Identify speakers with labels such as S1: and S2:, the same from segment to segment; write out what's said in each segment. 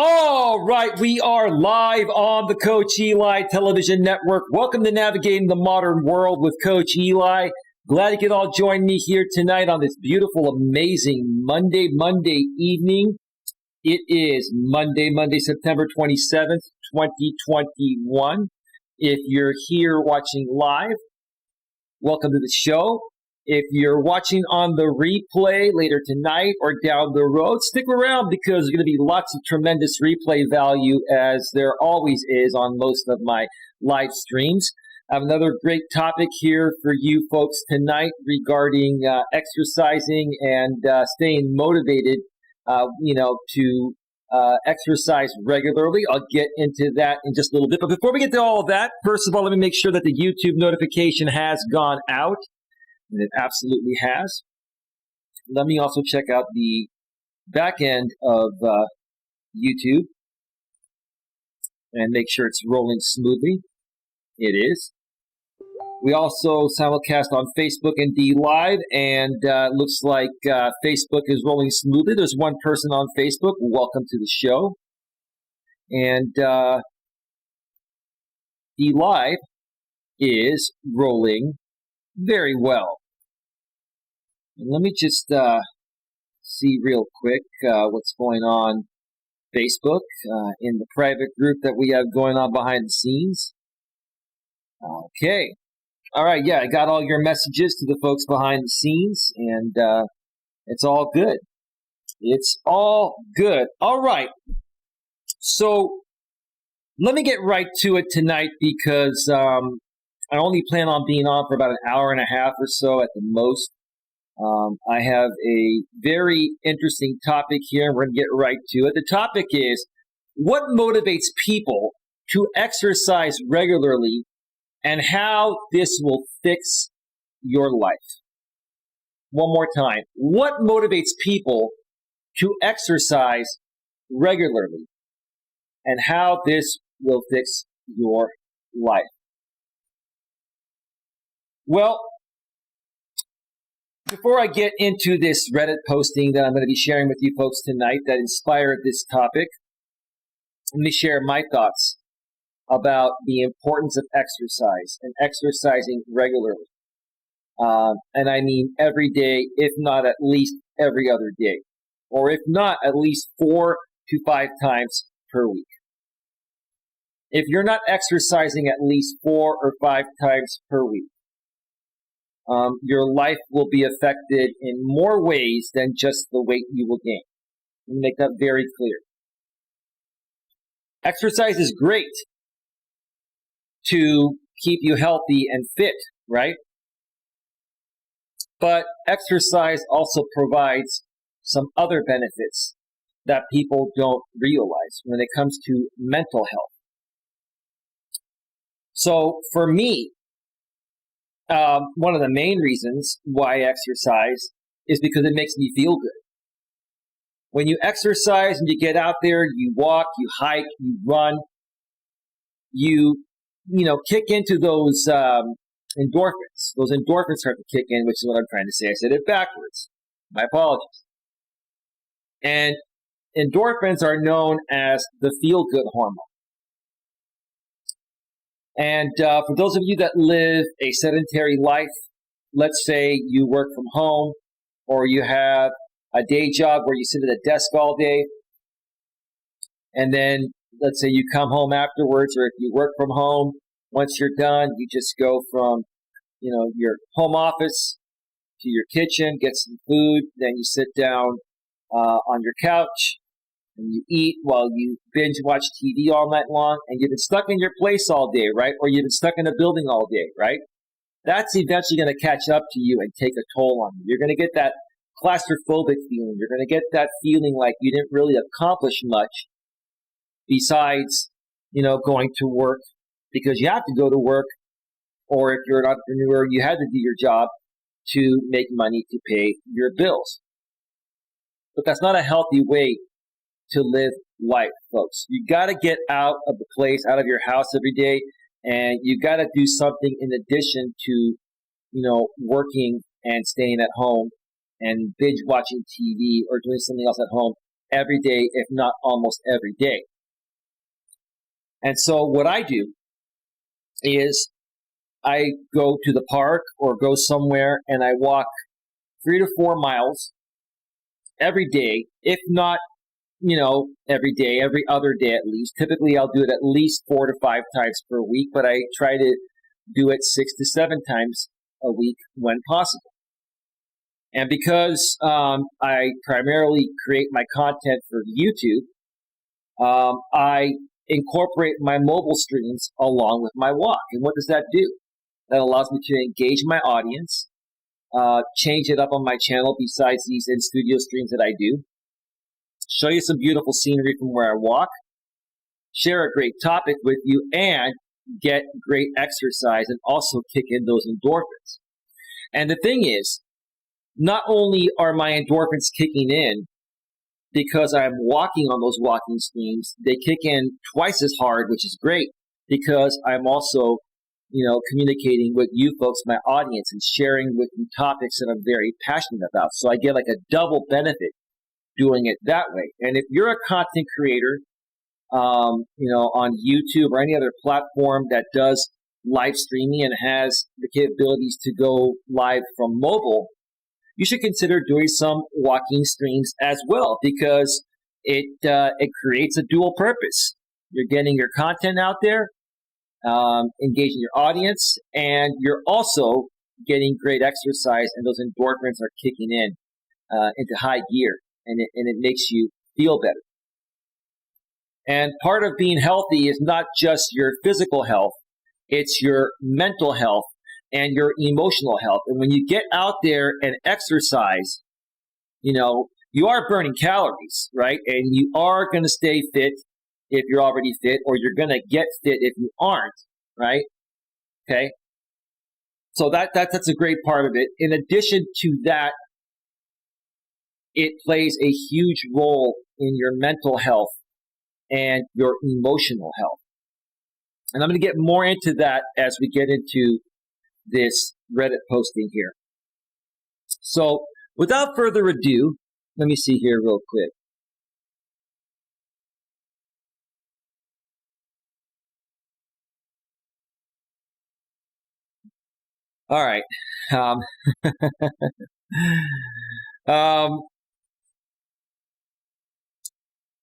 S1: All right, we are live on the Coach Eli television network. Welcome to Navigating the Modern World with Coach Eli. Glad you could all join me here tonight on this beautiful, amazing Monday evening. It is Monday, September 27th, 2021. If you're here watching live, welcome to the show. If you're watching on the replay later tonight or down the road, stick around because there's going to be lots of tremendous replay value as there always is on most of my live streams. I have another great topic here for you folks tonight regarding exercising and staying motivated, to exercise regularly. I'll get into that in just a little bit. But before we get to all of that, first of all, let me make sure that the YouTube notification has gone out. And it absolutely has. Let me also check out the back end of YouTube and make sure it's rolling smoothly. It is. We also simulcast on Facebook and D Live, and looks like Facebook is rolling smoothly. There's one person on Facebook. Welcome to the show. And D Live is rolling very well. And let me just see real quick what's going on Facebook in the private group that we have going on behind the scenes. Okay. All right. Yeah, I got all your messages to the folks behind the scenes, and it's all good. It's all good. All right. So let me get right to it tonight because I only plan on being on for about an hour and a half or so at the most. I have a very interesting topic here. We're going to get right to it. The topic is what motivates people to exercise regularly and how this will fix your life. One more time. What motivates people to exercise regularly and how this will fix your life? Well, before I get into this Reddit posting that I'm going to be sharing with you folks tonight that inspired this topic, let me share my thoughts about the importance of exercise and exercising regularly. And I mean every day, if not at least every other day, or if not at least 4 to 5 times per week. If you're not exercising at least 4 or 5 times per week, your life will be affected in more ways than just the weight you will gain. Let me make that very clear. Exercise is great to keep you healthy and fit, right? But exercise also provides some other benefits that people don't realize when it comes to mental health. So for me, one of the main reasons why I exercise is because it makes me feel good. When you exercise and you get out there, you walk, you hike, you run, you kick into those endorphins. Those endorphins start to kick in, which is what I'm trying to say. I said it backwards. My apologies. And endorphins are known as the feel-good hormone. And for those of you that live a sedentary life, let's say you work from home or you have a day job where you sit at a desk all day, and then let's say you come home afterwards, or if you work from home, once you're done, you just go from your home office to your kitchen, get some food, then you sit down on your couch, and you eat while you binge watch TV all night long, and you've been stuck in your place all day, right? Or you've been stuck in a building all day, right? That's eventually going to catch up to you and take a toll on you. You're going to get that claustrophobic feeling. You're going to get that feeling like you didn't really accomplish much besides, going to work, because you have to go to work, or if you're an entrepreneur, you had to do your job to make money to pay your bills. But that's not a healthy way to live life, folks. You got to get out of the place, out of your house every day, and you got to do something in addition to, working and staying at home and binge watching TV or doing something else at home every day, if not almost every day. And so what I do is I go to the park or go somewhere and I walk 3 to 4 miles every day, if not, every day, every other day at least. Typically, I'll do it at least 4 to 5 times per week, but I try to do it 6 to 7 times a week when possible. And because I primarily create my content for YouTube, I incorporate my mobile streams along with my walk. And what does that do? That allows me to engage my audience, change it up on my channel besides these in-studio streams that I do, show you some beautiful scenery from where I walk, share a great topic with you, and get great exercise and also kick in those endorphins. And the thing is, not only are my endorphins kicking in because I'm walking on those walking streams, they kick in twice as hard, which is great, because I'm also, communicating with you folks, my audience, and sharing with you topics that I'm very passionate about. So I get like a double benefit doing it that way. And if you're a content creator, on YouTube or any other platform that does live streaming and has the capabilities to go live from mobile, you should consider doing some walking streams as well, because it creates a dual purpose. You're getting your content out there, engaging your audience, and you're also getting great exercise, and those endorphins are kicking in into high gear, and it makes you feel better. And part of being healthy is not just your physical health, it's your mental health and your emotional health. And when you get out there and exercise, you are burning calories, right? And you are going to stay fit if you're already fit, or you're going to get fit if you aren't, right? Okay. So that's a great part of it. In addition to that, it plays a huge role in your mental health and your emotional health. And I'm going to get more into that as we get into this Reddit posting here. So without further ado, let me see here real quick. All right.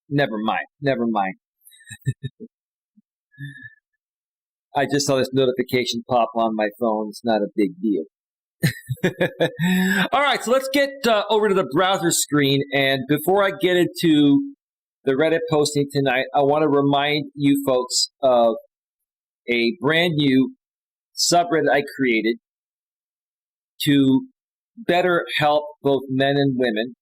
S1: Never mind. I just saw this notification pop on my phone. It's not a big deal. All right, so let's get over to the browser screen. And before I get into the Reddit posting tonight, I want to remind you folks of a brand new subreddit I created to better help both men and women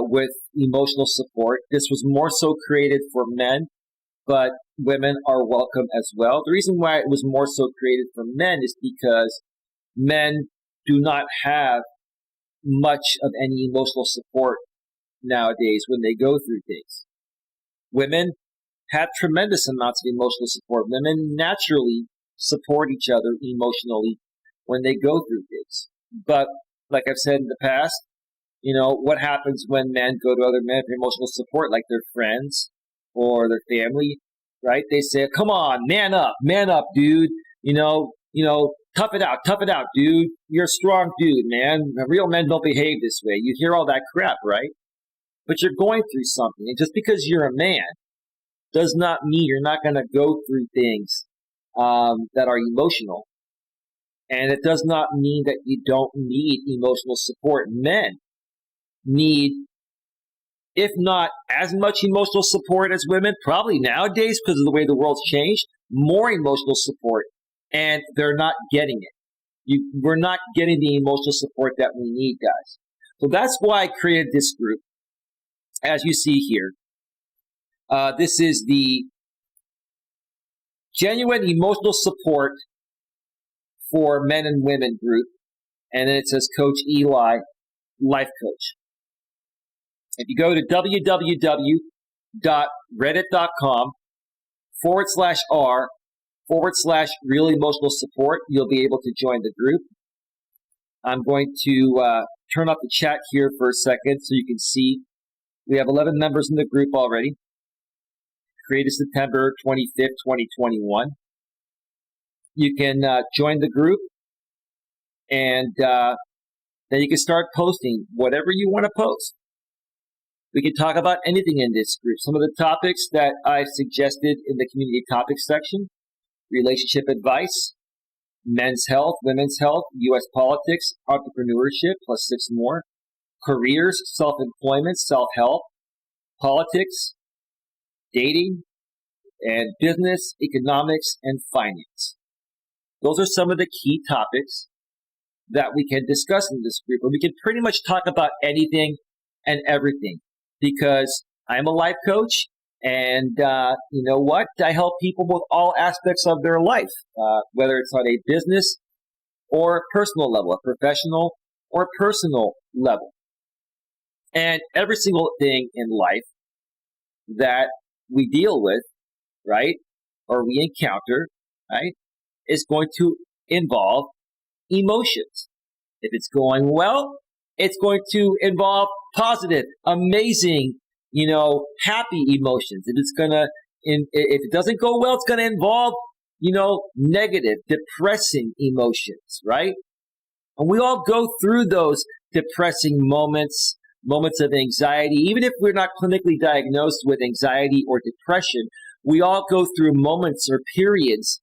S1: with emotional support. This was more so created for men, but women are welcome as well. The reason why it was more so created for men is because men do not have much of any emotional support nowadays when they go through things. Women have tremendous amounts of emotional support. Women naturally support each other emotionally when they go through things. But like I've said in the past, what happens when men go to other men for emotional support, like their friends or their family, right? They say, come on, man up, dude. Tough it out, dude. You're a strong dude, man. Real men don't behave this way. You hear all that crap, right? But you're going through something. And just because you're a man does not mean you're not going to go through things that are emotional. And it does not mean that you don't need emotional support. Men need, if not as much emotional support as women, probably nowadays, because of the way the world's changed, more emotional support. And they're not getting it. We're not getting the emotional support that we need, guys. So that's why I created this group. As you see here, this is the Genuine Emotional Support for Men and Women group. And then it says Coach Eli, Life Coach. If you go to www.reddit.com/r/real emotional support, you'll be able to join the group. I'm going to turn off the chat here for a second so you can see We have 11 members in the group already. Created September 25th, 2021. You can join the group, and then you can start posting whatever you want to post. We can talk about anything in this group. Some of the topics that I've suggested in the community topics section: relationship advice, men's health, women's health, U.S. politics, entrepreneurship, plus 6 more, careers, self-employment, self-help, politics, dating, and business, economics, and finance. Those are some of the key topics that we can discuss in this group. And we can pretty much talk about anything and everything, because I'm a life coach, and you know what? I help people with all aspects of their life, whether it's on a business or personal level, a professional or personal level. And every single thing in life that we deal with, right, or we encounter, right, is going to involve emotions. If it's going well, it's going to involve positive, amazing, happy emotions. If it doesn't go well, it's gonna involve, negative, depressing emotions, right? And we all go through those depressing moments of anxiety. Even if we're not clinically diagnosed with anxiety or depression, we all go through moments or periods,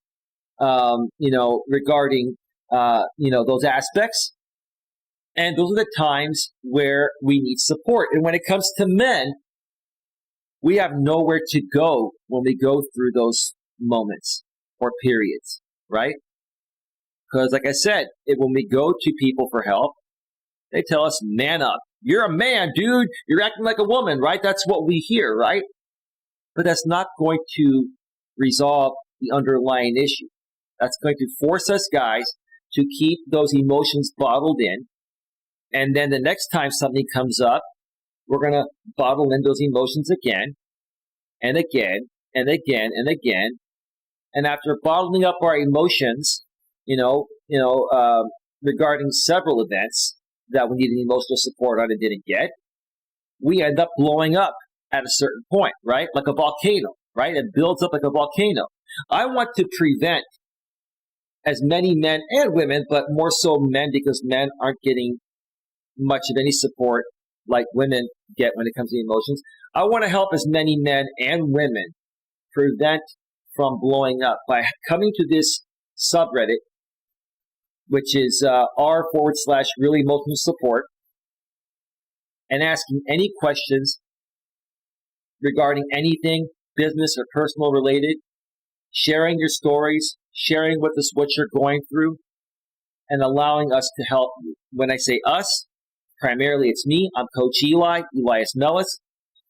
S1: regarding, those aspects. And those are the times where we need support. And when it comes to men, we have nowhere to go when we go through those moments or periods, right? Because like I said, when we go to people for help, they tell us, man up. You're a man, dude. You're acting like a woman, right? That's what we hear, right? But that's not going to resolve the underlying issue. That's going to force us guys to keep those emotions bottled in. And then the next time something comes up, we're going to bottle in those emotions again and again and again and again. And after bottling up our emotions, regarding several events that we needed emotional support on and didn't get, we end up blowing up at a certain point, right? Like a volcano, right? It builds up like a volcano. I want to prevent as many men and women, but more so men, because men aren't getting much of any support like women get when it comes to emotions. I want to help as many men and women prevent from blowing up by coming to this subreddit, which is r/really emotional support, and asking any questions regarding anything business or personal related, sharing your stories, sharing with us what you're going through, and allowing us to help you. When I say us, primarily it's me. I'm Coach Eli, Elias Melas.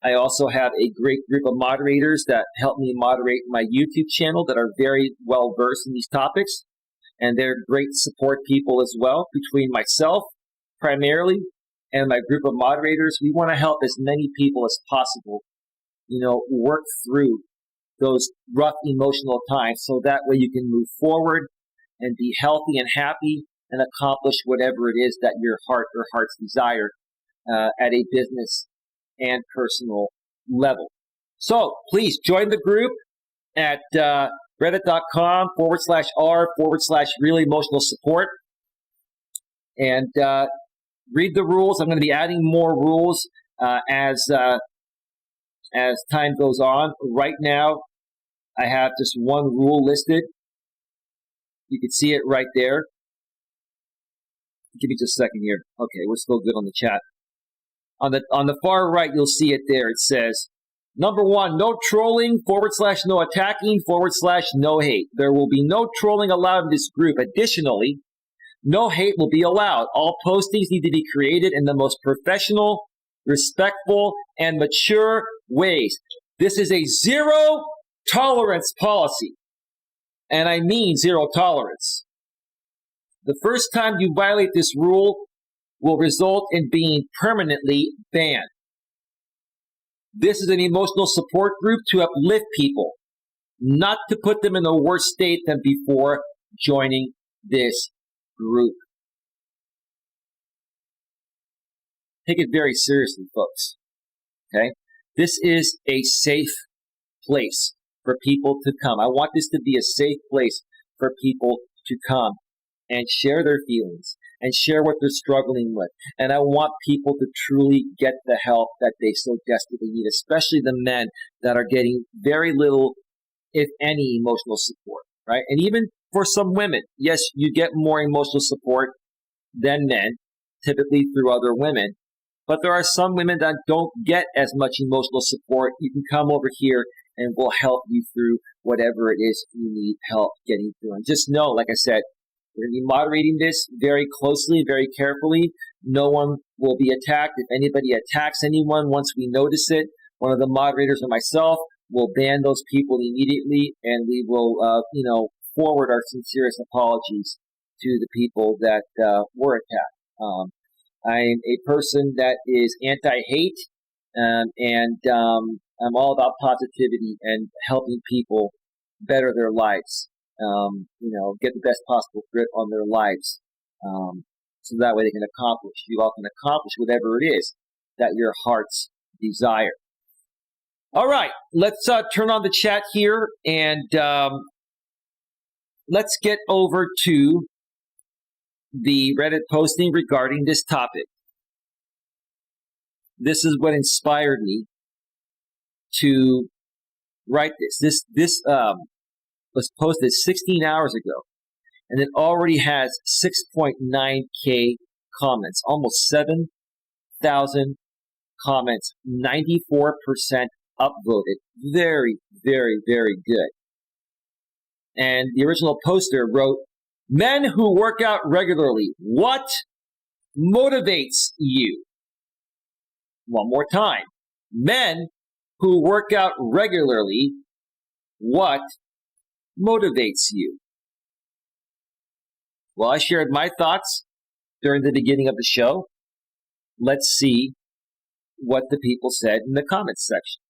S1: I also have a great group of moderators that help me moderate my YouTube channel that are very well versed in these topics. And they're great support people as well. Between myself, primarily, and my group of moderators, we want to help as many people as possible, work through those rough emotional times, so that way you can move forward and be healthy and happy and accomplish whatever it is that your heart or heart's desire at a business and personal level. So please join the group at reddit.com/r/really emotional support, and read the rules. I'm going to be adding more rules as time goes on. Right now, I have just one rule listed. You can see it right there. Give me just a second here. Okay, we're still good on the chat. On the far right, you'll see it there. It says, number 1, no trolling, /no attacking, /no hate. There will be no trolling allowed in this group. Additionally, no hate will be allowed. All postings need to be created in the most professional, respectful, and mature ways. This is a zero tolerance policy. And I mean zero tolerance. The first time you violate this rule will result in being permanently banned. This is an emotional support group to uplift people, not to put them in a worse state than before joining this group. Take it very seriously, folks. Okay? This is a safe place for people to come. I want this to be a safe place for people to come and share their feelings and share what they're struggling with. And I want people to truly get the help that they so desperately need, especially the men that are getting very little, if any, emotional support, right? And even for some women, yes, you get more emotional support than men, typically through other women. But there are some women that don't get as much emotional support. You can come over here and we'll help you through whatever it is you need help getting through. And just know, like I said, we're going to be moderating this very closely, very carefully. No one will be attacked. If anybody attacks anyone, once we notice it, one of the moderators or myself will ban those people immediately, and we will, forward our sincerest apologies to the people that were attacked. I'm a person that is anti-hate, and I'm all about positivity and helping people better their lives. Get the best possible grip on their lives, so that way they can accomplish. You all can accomplish whatever it is that your hearts desire. All right, let's turn on the chat here, and let's get over to the Reddit posting regarding this topic. This is what inspired me to write this. This was posted 16 hours ago, and it already has 6.9K comments, almost 7,000 comments, 94% upvoted. Very, very, very good. And the original poster wrote, "Men who work out regularly, what motivates you?" One more time. Men who work out regularly, what motivates you? Well, I shared my thoughts during the beginning of the show. Let's see what the people said in the comments section.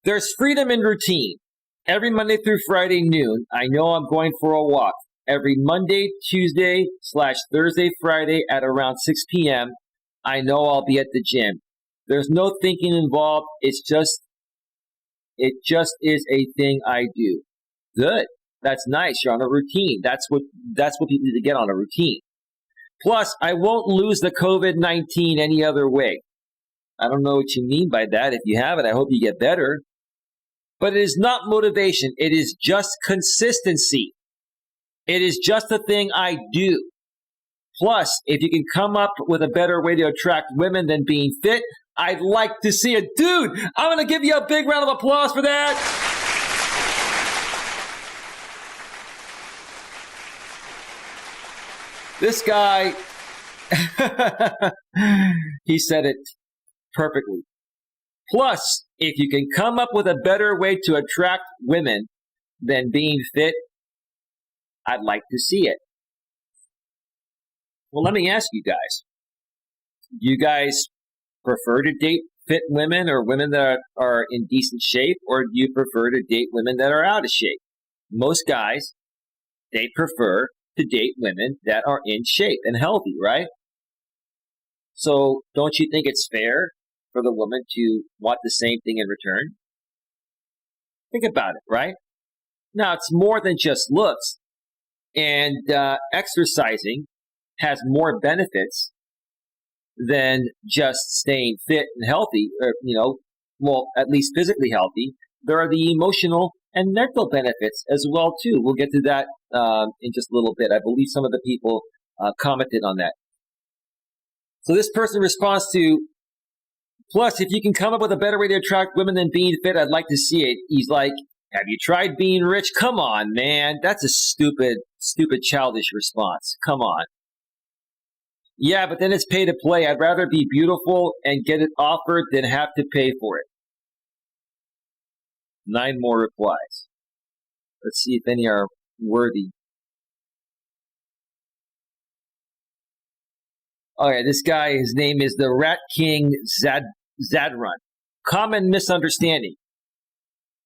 S1: There's freedom in routine. Every Monday through Friday noon, I know I'm going for a walk. Every Monday, Tuesday/Thursday, Friday at around 6 p.m., I know I'll be at the gym. There's no thinking involved. It just is a thing I do. Good. That's nice. You're on a routine. That's what people need to get on, a routine. Plus, I won't lose the COVID-19 any other way. I don't know what you mean by that. If you have it, I hope you get better. But it is not motivation. It is just consistency. It is just a thing I do. Plus, if you can come up with a better way to attract women than being fit, I'd like to see it. Dude, I'm going to give you a big round of applause for that. This guy, he said it perfectly. Plus, if you can come up with a better way to attract women than being fit, I'd like to see it. Well, let me ask you guys. Do you guys prefer to date fit women or women that are in decent shape, or do you prefer to date women that are out of shape? Most guys, they prefer to date women that are in shape and healthy, right? So don't you think it's fair for the woman to want the same thing in return? Think about it, right? Now, it's more than just looks. And exercising has more benefits than just staying fit and healthy, or, at least physically healthy. There are the emotional and mental benefits as well, too. We'll get to that in just a little bit. I believe some of the people commented on that. So this person responds to, plus, if you can come up with a better way to attract women than being fit, I'd like to see it. He's like, have you tried being rich? Come on, man. That's a stupid, childish response. Come on. Yeah, but then it's pay to play. I'd rather be beautiful and get it offered than have to pay for it. 9 more replies. Let's see if any are worthy. Okay, this guy, his name is the Rat King Zadrun. Common misunderstanding.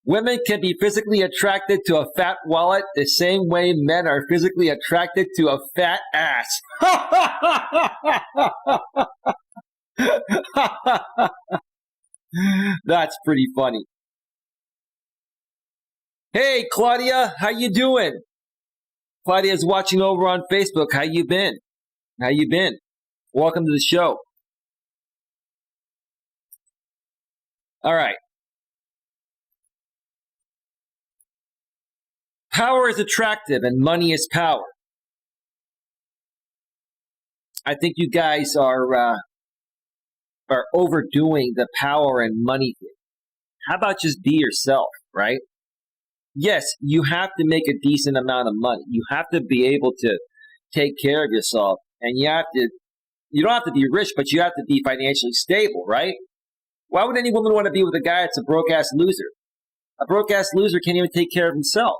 S1: Women can be physically attracted to a fat wallet the same way men are physically attracted to a fat ass. That's pretty funny. Hey, Claudia, how you doing? Claudia's watching over on Facebook. How you been? How you been? Welcome to the show. All right. Power is attractive and money is power. I think you guys are overdoing the power and money thing. How about just be yourself, right? Yes, you have to make a decent amount of money. You have to be able to take care of yourself, and you don't have to be rich, but you have to be financially stable, right? Why would any woman want to be with a guy that's a broke-ass loser? A broke-ass loser can't even take care of himself.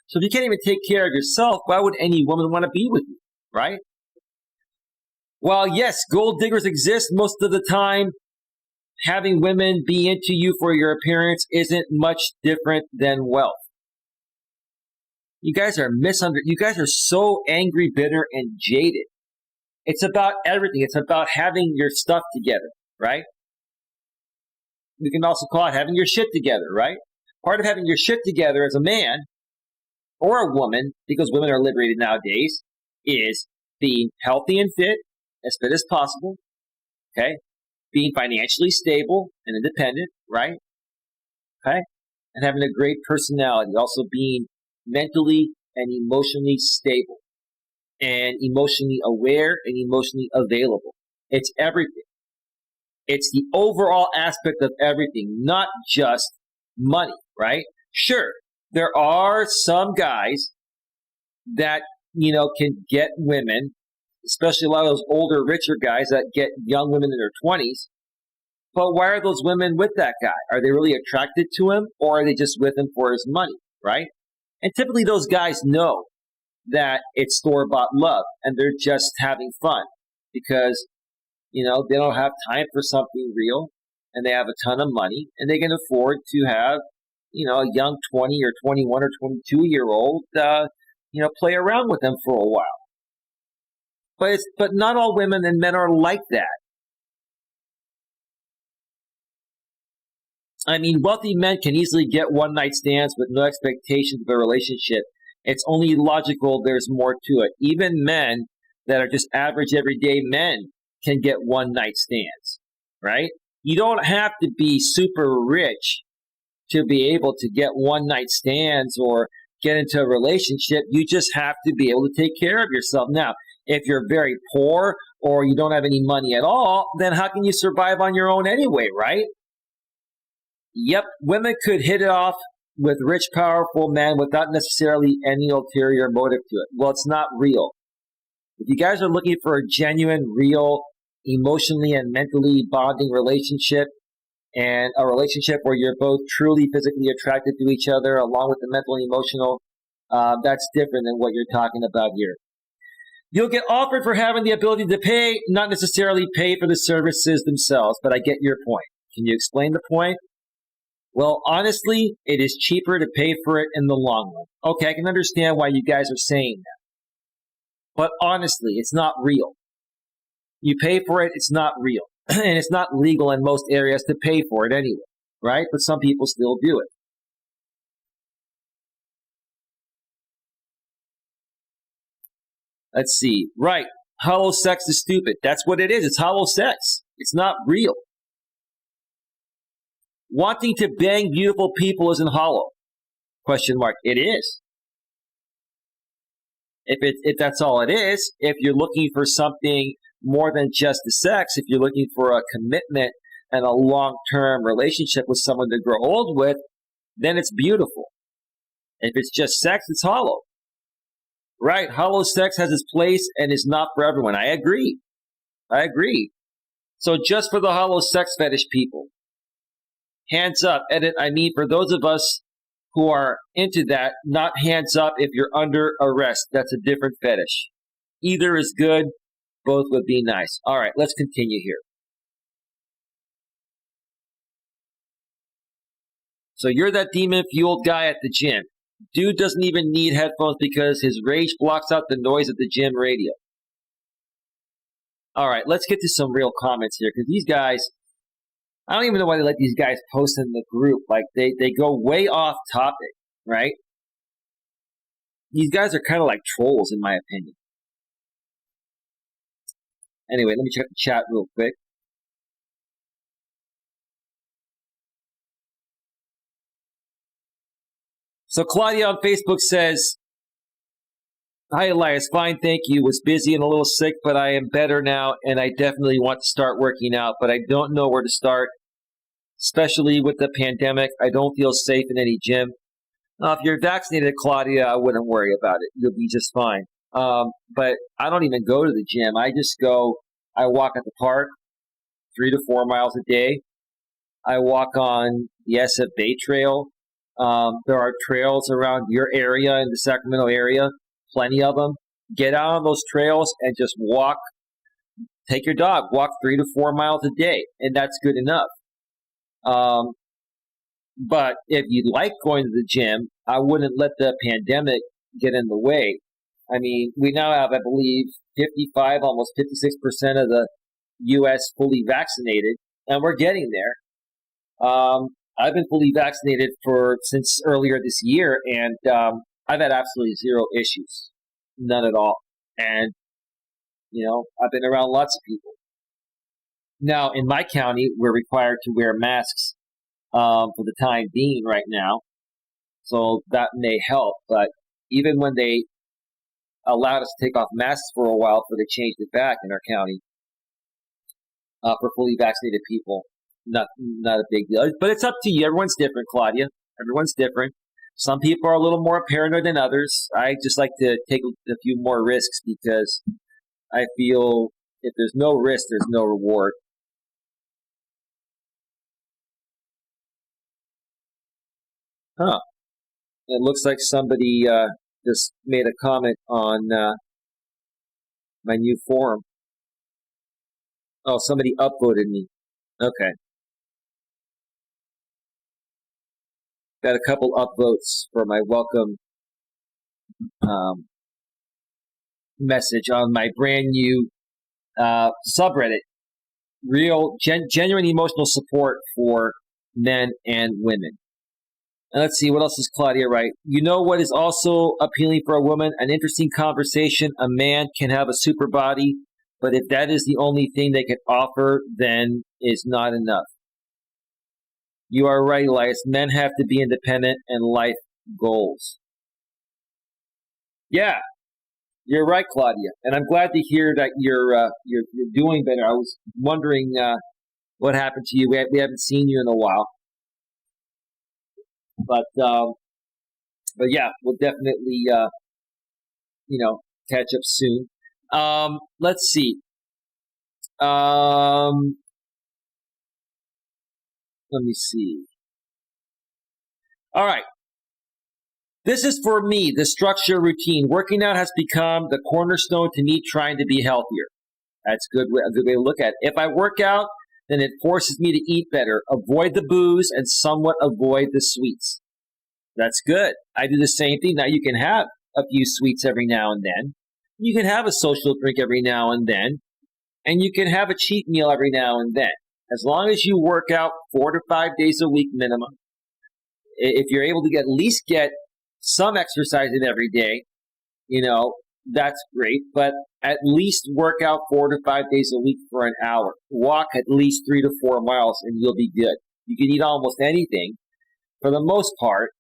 S1: So if you can't even take care of yourself, why would any woman want to be with you, right? While yes, gold diggers exist most of the time, having women be into you for your appearance isn't much different than wealth. You guys are You guys are so angry, bitter, and jaded. It's about everything. It's about having your stuff together, right? We can also call it having your shit together, right? Part of having your shit together as a man or a woman, because women are liberated nowadays, is being healthy and fit, as fit as possible, okay? Being financially stable and independent, right? Okay? And having a great personality. Also being mentally and emotionally stable and emotionally aware and emotionally available. It's everything. It's the overall aspect of everything, not just money, right? Sure, there are some guys that, can get women, especially a lot of those older, richer guys that get young women in their 20s. But why are those women with that guy? Are they really attracted to him, or are they just with him for his money, right? And typically those guys know that it's store-bought love, and they're just having fun because, they don't have time for something real, and they have a ton of money, and they can afford to have, a young 20 or 21 or 22-year-old, play around with them for a while. But not all women and men are like that. I mean, wealthy men can easily get one-night stands with no expectations of a relationship. It's only logical there's more to it. Even men that are just average everyday men can get one-night stands, right? You don't have to be super rich to be able to get one-night stands or get into a relationship. You just have to be able to take care of yourself. Now, if you're very poor or you don't have any money at all, then how can you survive on your own anyway, right? Yep, women could hit it off with rich, powerful men without necessarily any ulterior motive to it. Well, it's not real. If you guys are looking for a genuine, real, emotionally and mentally bonding relationship, and a relationship where you're both truly physically attracted to each other along with the mental and emotional, that's different than what you're talking about here. You'll get offered for having the ability to pay, not necessarily pay for the services themselves, but I get your point. Can you explain the point? Well, honestly, it is cheaper to pay for it in the long run. Okay, I can understand why you guys are saying that. But honestly, it's not real. You pay for it, it's not real. And it's not legal in most areas to pay for it anyway, right? But some people still do it. Let's see. Right. Hollow sex is stupid. That's what it is. It's hollow sex. It's not real. Wanting to bang beautiful people isn't hollow. Question mark. It is. If that's all it is, if you're looking for something more than just the sex, if you're looking for a commitment and a long-term relationship with someone to grow old with, then it's beautiful. If it's just sex, it's hollow. Right, hollow sex has its place and is not for everyone. I agree. So just for the hollow sex fetish people, hands up. Edit, I mean for those of us who are into that, not hands up if you're under arrest. That's a different fetish. Either is good. Both would be nice. All right, let's continue here. So you're that demon-fueled guy at the gym. Dude doesn't even need headphones because his rage blocks out the noise of the gym radio. All right, let's get to some real comments here because these guys, I don't even know why they let these guys post in the group. Like they go way off topic, right? These guys are kind of like trolls, in my opinion. Anyway, let me check the chat real quick. So Claudia on Facebook says, "Hi Elias, fine, thank you. Was busy and a little sick, but I am better now, and I definitely want to start working out, but I don't know where to start, especially with the pandemic. I don't feel safe in any gym." Now, if you're vaccinated, Claudia, I wouldn't worry about it. You'll be just fine. But I don't even go to the gym. I just go, I walk at the park 3 to 4 miles a day. I walk on the SF Bay Trail. There are trails around your area in the Sacramento area, plenty of them. Get out on those trails and just walk. Take your dog, walk 3 to 4 miles a day, and that's good enough. But if you like going to the gym, I wouldn't let the pandemic get in the way. I mean, we now have, I believe, 55, almost 56% of the U.S. fully vaccinated, and we're getting there. I've been fully vaccinated since earlier this year, and I've had absolutely zero issues, none at all. And, I've been around lots of people. Now, in my county, we're required to wear masks for the time being right now, so that may help. But even when they allowed us to take off masks for a while before they changed it back in our county for fully vaccinated people, not a big deal. But it's up to you. Everyone's different, Claudia. Everyone's different. Some people are a little more paranoid than others. I just like to take a few more risks because I feel if there's no risk, there's no reward. Huh. It looks like somebody just made a comment on my new forum. Oh, somebody upvoted me. Okay. Got a couple upvotes for my welcome message on my brand new subreddit. Real, genuine emotional support for men and women. And let's see, what else is Claudia right? You know what is also appealing for a woman? An interesting conversation. A man can have a super body, but if that is the only thing they can offer, then is not enough. You are right, Elias. Men have to be independent and life goals. Yeah, you're right, Claudia. And I'm glad to hear that you're doing better. I was wondering what happened to you. We haven't seen you in a while. But yeah, we'll definitely catch up soon. Let's see. Let me see. All right. This is for me, the structure routine. Working out has become the cornerstone to me trying to be healthier. That's a good way to look at it. If I work out, then it forces me to eat better, avoid the booze, and somewhat avoid the sweets. That's good. I do the same thing. Now, you can have a few sweets every now and then. You can have a social drink every now and then. And you can have a cheat meal every now and then. As long as you work out 4 to 5 days a week minimum, if you're able to at least get some exercise in every day, that's great. But at least work out 4 to 5 days a week for an hour. Walk at least 3 to 4 miles and you'll be good. You can eat almost anything for the most part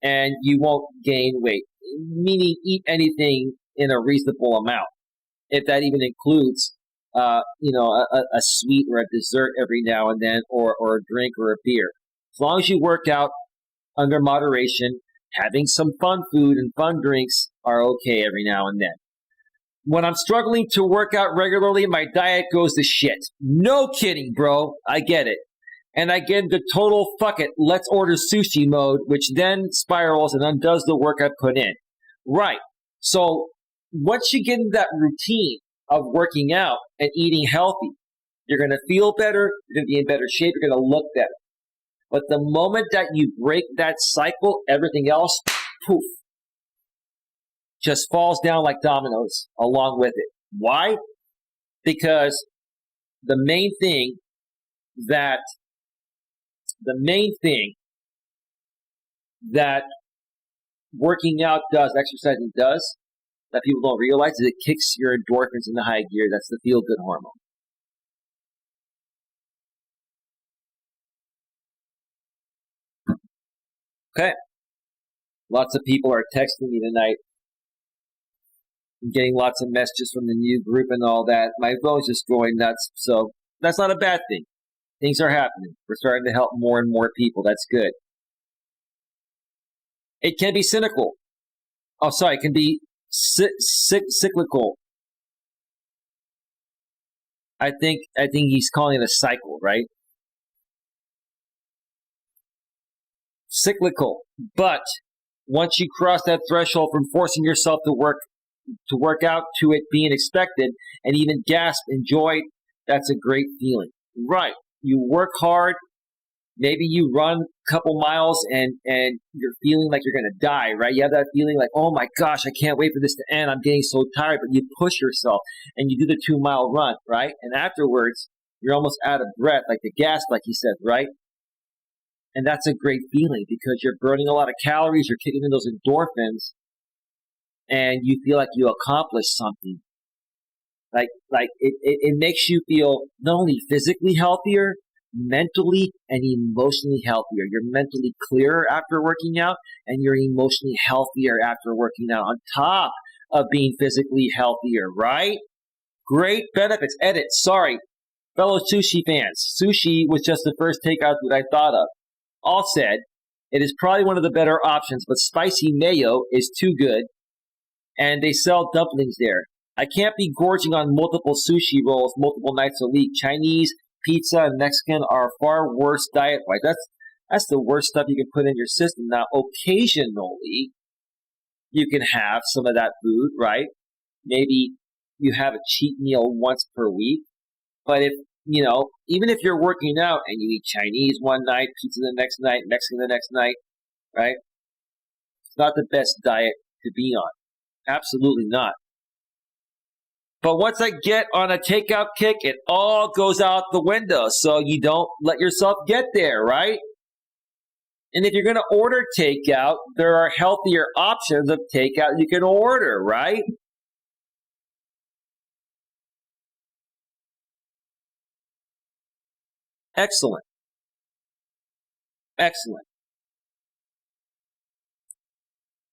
S1: and you won't gain weight. Meaning eat anything in a reasonable amount. If that even includes a sweet or a dessert every now and then or a drink or a beer. As long as you work out under moderation, having some fun food and fun drinks are okay every now and then. When I'm struggling to work out regularly, my diet goes to shit. No kidding, bro. I get it. And I get into total fuck it, let's order sushi mode, which then spirals and undoes the work I put in. Right. So once you get into that routine of working out and eating healthy, you're going to feel better, you're going to be in better shape, you're going to look better. But the moment that you break that cycle, everything else, poof, just falls down like dominoes along with it. Why? Because the main thing that working out does, exercising does, that people don't realize is it kicks your endorphins into high gear. That's the feel-good hormone. Okay. Lots of people are texting me tonight. I'm getting lots of messages from the new group and all that. My phone's just going nuts. So that's not a bad thing. Things are happening. We're starting to help more and more people. That's good. It can be cynical. Oh, sorry. It can be cyclical. I think he's calling it a cycle, right? Cyclical. But once you cross that threshold from forcing yourself to work out to it being expected and even gasp, enjoy, that's a great feeling. Right. You work hard. Maybe you run a couple miles and you're feeling like you're going to die, right? You have that feeling like, oh my gosh, I can't wait for this to end. I'm getting so tired. But you push yourself and you do the 2-mile run, right? And afterwards, you're almost out of breath, like the gas, like you said, right? And that's a great feeling because you're burning a lot of calories. You're kicking in those endorphins and you feel like you accomplished something. Like it makes you feel not only physically healthier, mentally and emotionally healthier. You're mentally clearer after working out, and you're emotionally healthier after working out on top of being physically healthier, right? Great benefits. Edit, sorry. Fellow sushi fans, sushi was just the first takeout food I thought of. All said, it is probably one of the better options, but spicy mayo is too good, and they sell dumplings there. I can't be gorging on multiple sushi rolls multiple nights a week. Chinese, pizza, and Mexican are far worse diet-wise. That's the worst stuff you can put in your system. Now, occasionally, you can have some of that food, right? Maybe you have a cheat meal once per week. But even if you're working out and you eat Chinese one night, pizza the next night, Mexican the next night, right? It's not the best diet to be on. Absolutely not. But once I get on a takeout kick, it all goes out the window. So you don't let yourself get there, right? And if you're going to order takeout, there are healthier options of takeout you can order, right? Excellent. Excellent.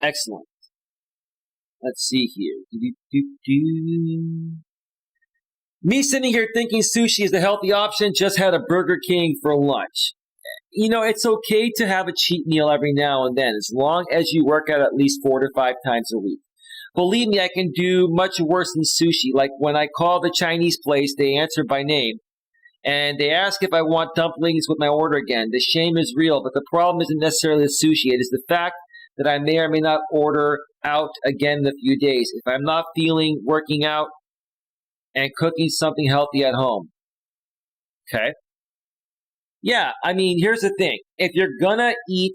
S1: Excellent. Let's see here. Me sitting here thinking sushi is the healthy option, just had a Burger King for lunch. It's okay to have a cheat meal every now and then, as long as you work out at least 4 to 5 times a week. Believe me, I can do much worse than sushi. Like when I call the Chinese place, they answer by name. And they ask if I want dumplings with my order again. The shame is real, but the problem isn't necessarily the sushi. It is the fact that I may or may not order out again in a few days if I'm not feeling working out and cooking something healthy at home. Okay? Yeah, here's the thing. If you're gonna eat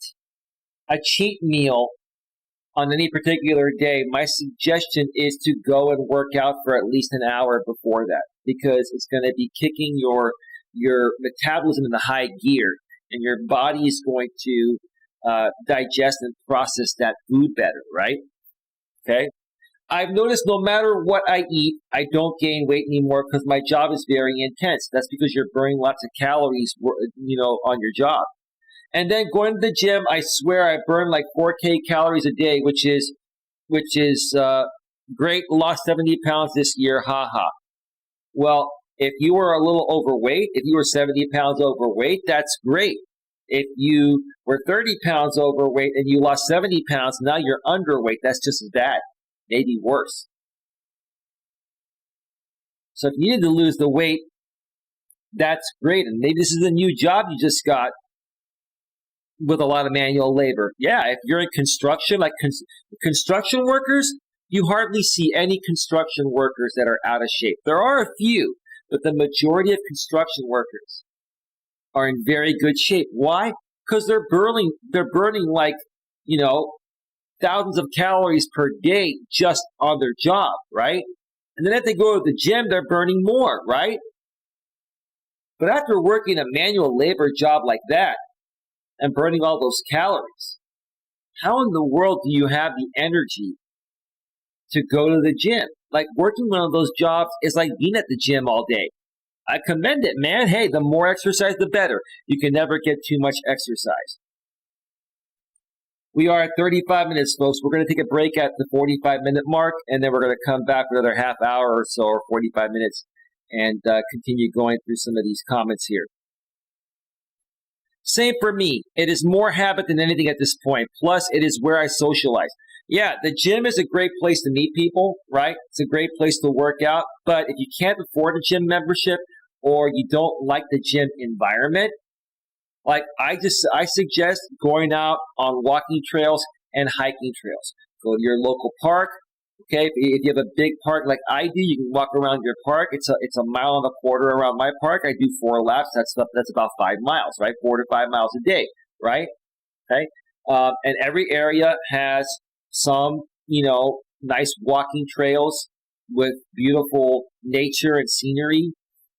S1: a cheat meal on any particular day, my suggestion is to go and work out for at least an hour before that, because it's going to be kicking your metabolism into high gear, and your body is going to digest and process that food better, right? Okay. I've noticed no matter what I eat, I don't gain weight anymore because my job is very intense. That's because you're burning lots of calories, on your job. And then going to the gym, I swear I burn like 4K calories a day, which is great. Lost 70 pounds this year, haha. Well, if you were a little overweight, if you were 70 pounds overweight, that's great. If you were 30 pounds overweight and you lost 70 pounds, now you're underweight. That's just as bad, maybe worse. So if you need to lose the weight, that's great. And maybe this is a new job you just got with a lot of manual labor. Yeah, if you're in construction, like construction workers, you hardly see any construction workers that are out of shape. There are a few, but the majority of construction workers are in very good shape. Why? Because they're burning like, thousands of calories per day just on their job, right? And then if they go to the gym, they're burning more, right? But after working a manual labor job like that and burning all those calories, how in the world do you have the energy to go to the gym? Like working one of those jobs is like being at the gym all day. I commend it, man. Hey, the more exercise, the better. You can never get too much exercise. We are at 35 minutes, folks. We're going to take a break at the 45-minute mark, and then we're going to come back for another half hour or so, or 45 minutes, and continue going through some of these comments here. Same for me. It is more habit than anything at this point. Plus, it is where I socialize. Yeah, the gym is a great place to meet people, right? It's a great place to work out. But if you can't afford a gym membership or you don't like the gym environment, like I suggest going out on walking trails and hiking trails. Go to your local park. Okay, if you have a big park like I do, you can walk around your park. It's a mile and a quarter around my park. I do 4 laps. That's about 5 miles, right? 4 to 5 miles a day, right? Okay, and every area has some, nice walking trails with beautiful nature and scenery,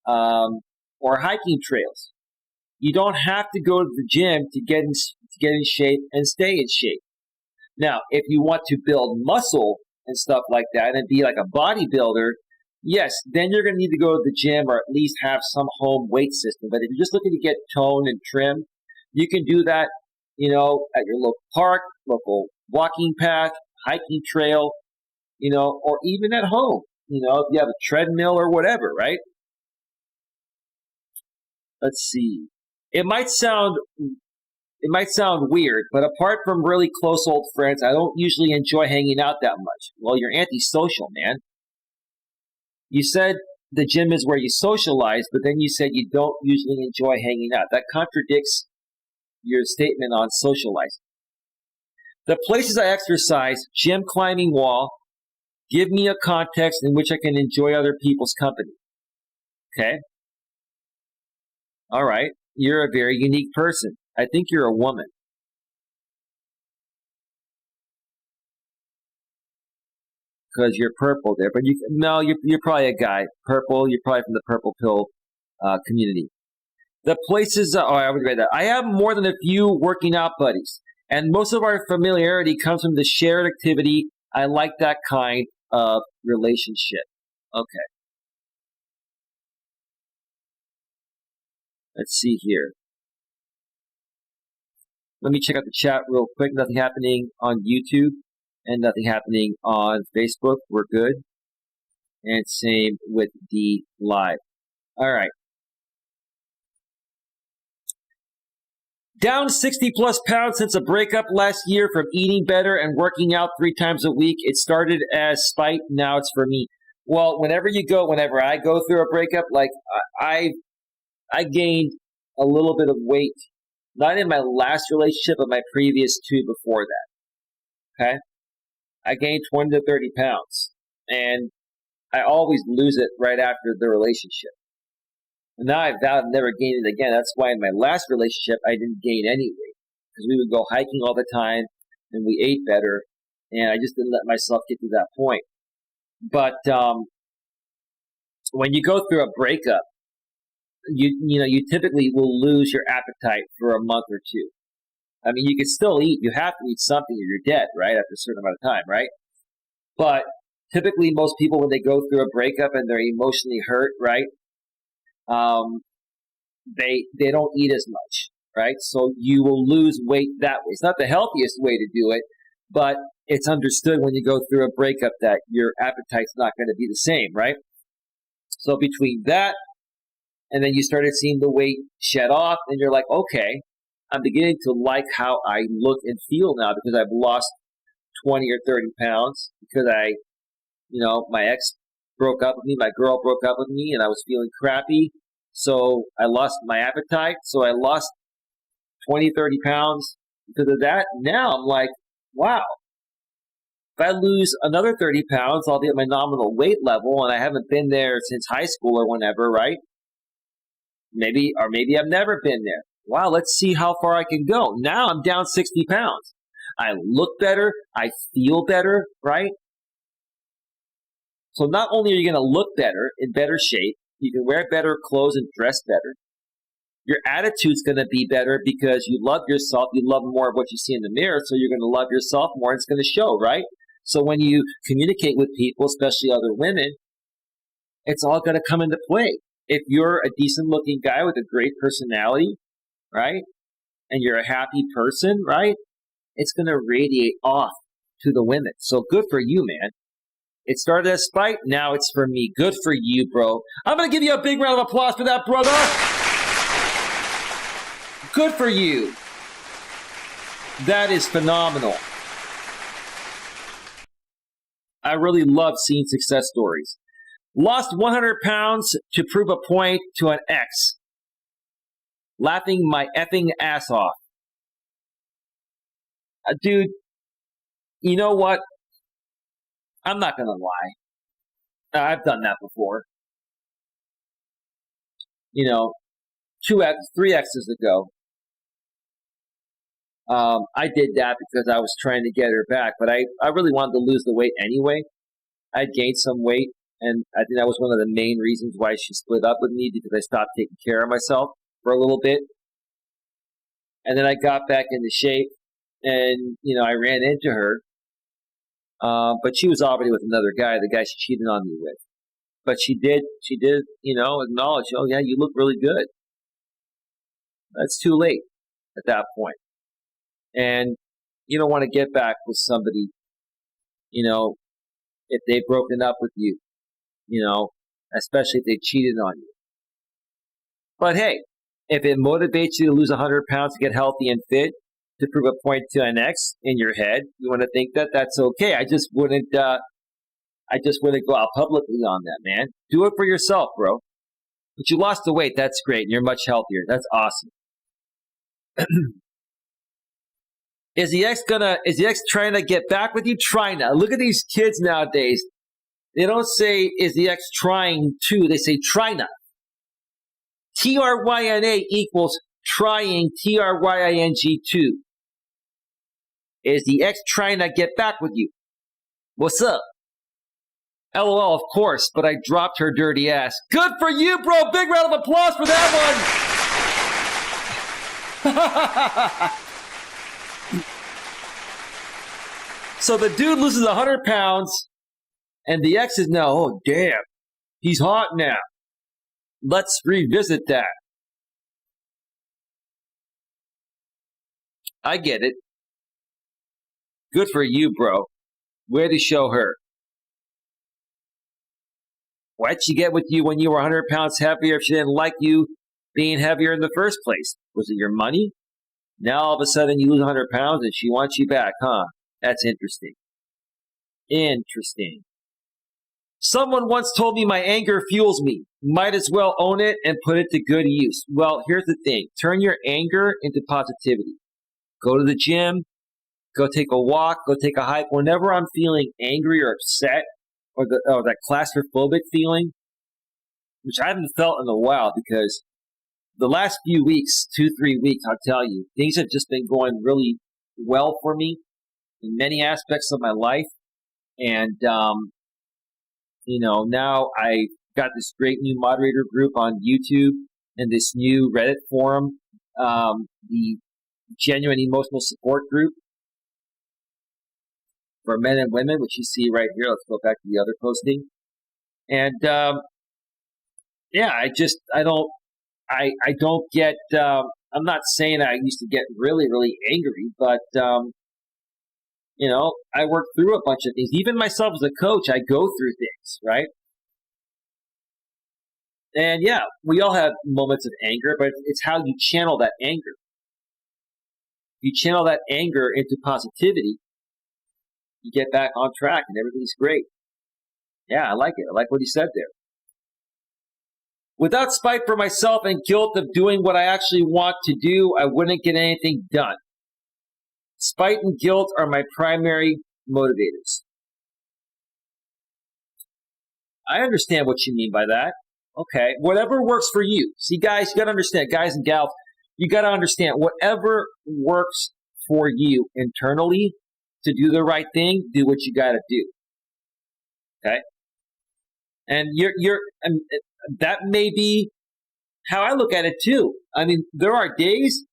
S1: or hiking trails. You don't have to go to the gym to get in shape and stay in shape. Now, if you want to build muscle and stuff like that and be like a bodybuilder, yes, then you're going to need to go to the gym or at least have some home weight system. But if you're just looking to get toned and trim, you can do that, at your local park, local walking path, hiking trail, or even at home, if you have a treadmill or whatever, right? Let's see. It might sound weird, but apart from really close old friends, I don't usually enjoy hanging out that much. Well, you're antisocial, man. You said the gym is where you socialize, but then you said you don't usually enjoy hanging out. That contradicts your statement on socializing. The places I exercise, gym, climbing wall, give me a context in which I can enjoy other people's company. Okay? All right. You're a very unique person. I think you're a woman. Because you're purple there. But you're probably a guy. Purple, you're probably from the purple pill community. The places, I would read that. I have more than a few working out buddies. And most of our familiarity comes from the shared activity. I like that kind of relationship. Okay. Let's see here. Let me check out the chat real quick. Nothing happening on YouTube and nothing happening on Facebook. We're good. And same with the live. All right. Down 60 plus pounds since a breakup last year from eating better and working out 3 times a week. It started as spite. Now it's for me. Well, whenever I go through a breakup, like I gained a little bit of weight. Not in my last relationship, but my previous 2 before that. Okay? I gained 20 to 30 pounds. And I always lose it right after the relationship. And now I vowed to never gain it again. That's why in my last relationship, I didn't gain any weight. Because we would go hiking all the time, and we ate better. And I just didn't let myself get to that point. But when you go through a breakup, you typically will lose your appetite for a month or 2. I mean, you can still eat. You have to eat something or you're dead, right, after a certain amount of time, right? But typically most people, when they go through a breakup and they're emotionally hurt, right, they don't eat as much, right? So you will lose weight that way. It's not the healthiest way to do it, but it's understood when you go through a breakup that your appetite's not going to be the same, right? So between that, and then you started seeing the weight shed off, and you're like, okay, I'm beginning to like how I look and feel now because I've lost 20 or 30 pounds because my ex broke up with me, my girl broke up with me, and I was feeling crappy. So I lost my appetite. So I lost 20, 30 pounds because of that. Now I'm like, wow, if I lose another 30 pounds, I'll be at my nominal weight level, and I haven't been there since high school or whenever, right? Maybe I've never been there. Wow, let's see how far I can go. Now I'm down 60 pounds. I look better. I feel better, right? So not only are you going to look better, in better shape, you can wear better clothes and dress better. Your attitude's going to be better because you love yourself. You love more of what you see in the mirror, so you're going to love yourself more. And it's going to show, right? So when you communicate with people, especially other women, it's all going to come into play. If you're a decent-looking guy with a great personality, right, and you're a happy person, right, it's going to radiate off to the women. So good for you, man. It started as spite. Now it's for me. Good for you, bro. I'm going to give you a big round of applause for that, brother. Good for you. That is phenomenal. I really love seeing success stories. Lost 100 pounds to prove a point to an ex. Laughing my effing ass off. Dude, you know what? I'm not going to lie. I've done that before. You know, 3 exes ago. I did that because I was trying to get her back, but I really wanted to lose the weight anyway. I gained some weight, and I think that was one of the main reasons why she split up with me, because I stopped taking care of myself for a little bit. And then I got back into shape, and, I ran into her. But she was already with another guy, the guy she cheated on me with. But she did, acknowledge, oh yeah, you look really good. That's too late at that point. And you don't want to get back with somebody, if they've broken up with you, especially if they cheated on you. But hey, if it motivates you to lose 100 pounds to get healthy and fit, to prove a point to an ex in your head, you want to think that that's okay. I just wouldn't go out publicly on that, man. Do it for yourself, bro. But you lost the weight. That's great. You're much healthier. That's awesome. Is the ex trying to get back with you? Trying to. Look at these kids nowadays. They don't say, is the ex trying to? They say, tryna. Tryna equals trying, Trying to. Is the ex trying to get back with you? What's up? LOL, of course, but I dropped her dirty ass. Good for you, bro. Big round of applause for that one. So the dude loses 100 pounds, and the ex is now, oh, damn, he's hot now. Let's revisit that. I get it. Good for you, bro. Way to show her. Why'd she get with you when you were 100 pounds heavier if she didn't like you being heavier in the first place? Was it your money? Now all of a sudden you lose 100 pounds and she wants you back, huh? That's interesting. Interesting. Someone once told me my anger fuels me. Might as well own it and put it to good use. Well, here's the thing. Turn your anger into positivity. Go to the gym. Go take a walk. Go take a hike. Whenever I'm feeling angry or upset or that claustrophobic feeling, which I haven't felt in a while because the last few weeks, 2-3 weeks, I'll tell you, things have just been going really well for me in many aspects of my life. And, now I got this great new moderator group on YouTube and this new Reddit forum, the Genuine Emotional Support Group for men and women, which you see right here. Let's go back to the other posting. And, I don't get, I'm not saying I used to get really, really angry, but, I work through a bunch of things. Even myself as a coach, I go through things, right? And yeah, we all have moments of anger, but it's how you channel that anger. You channel that anger into positivity, you get back on track and everything's great. Yeah, I like it. I like what he said there. Without spite for myself and guilt of doing what I actually want to do, I wouldn't get anything done. Spite and guilt are my primary motivators. I understand what you mean by that. Okay, whatever works for you. See, guys, you got to understand, guys and gals, you got to understand whatever works for you internally to do the right thing, do what you got to do. Okay? And and that may be how I look at it too. I mean, there are days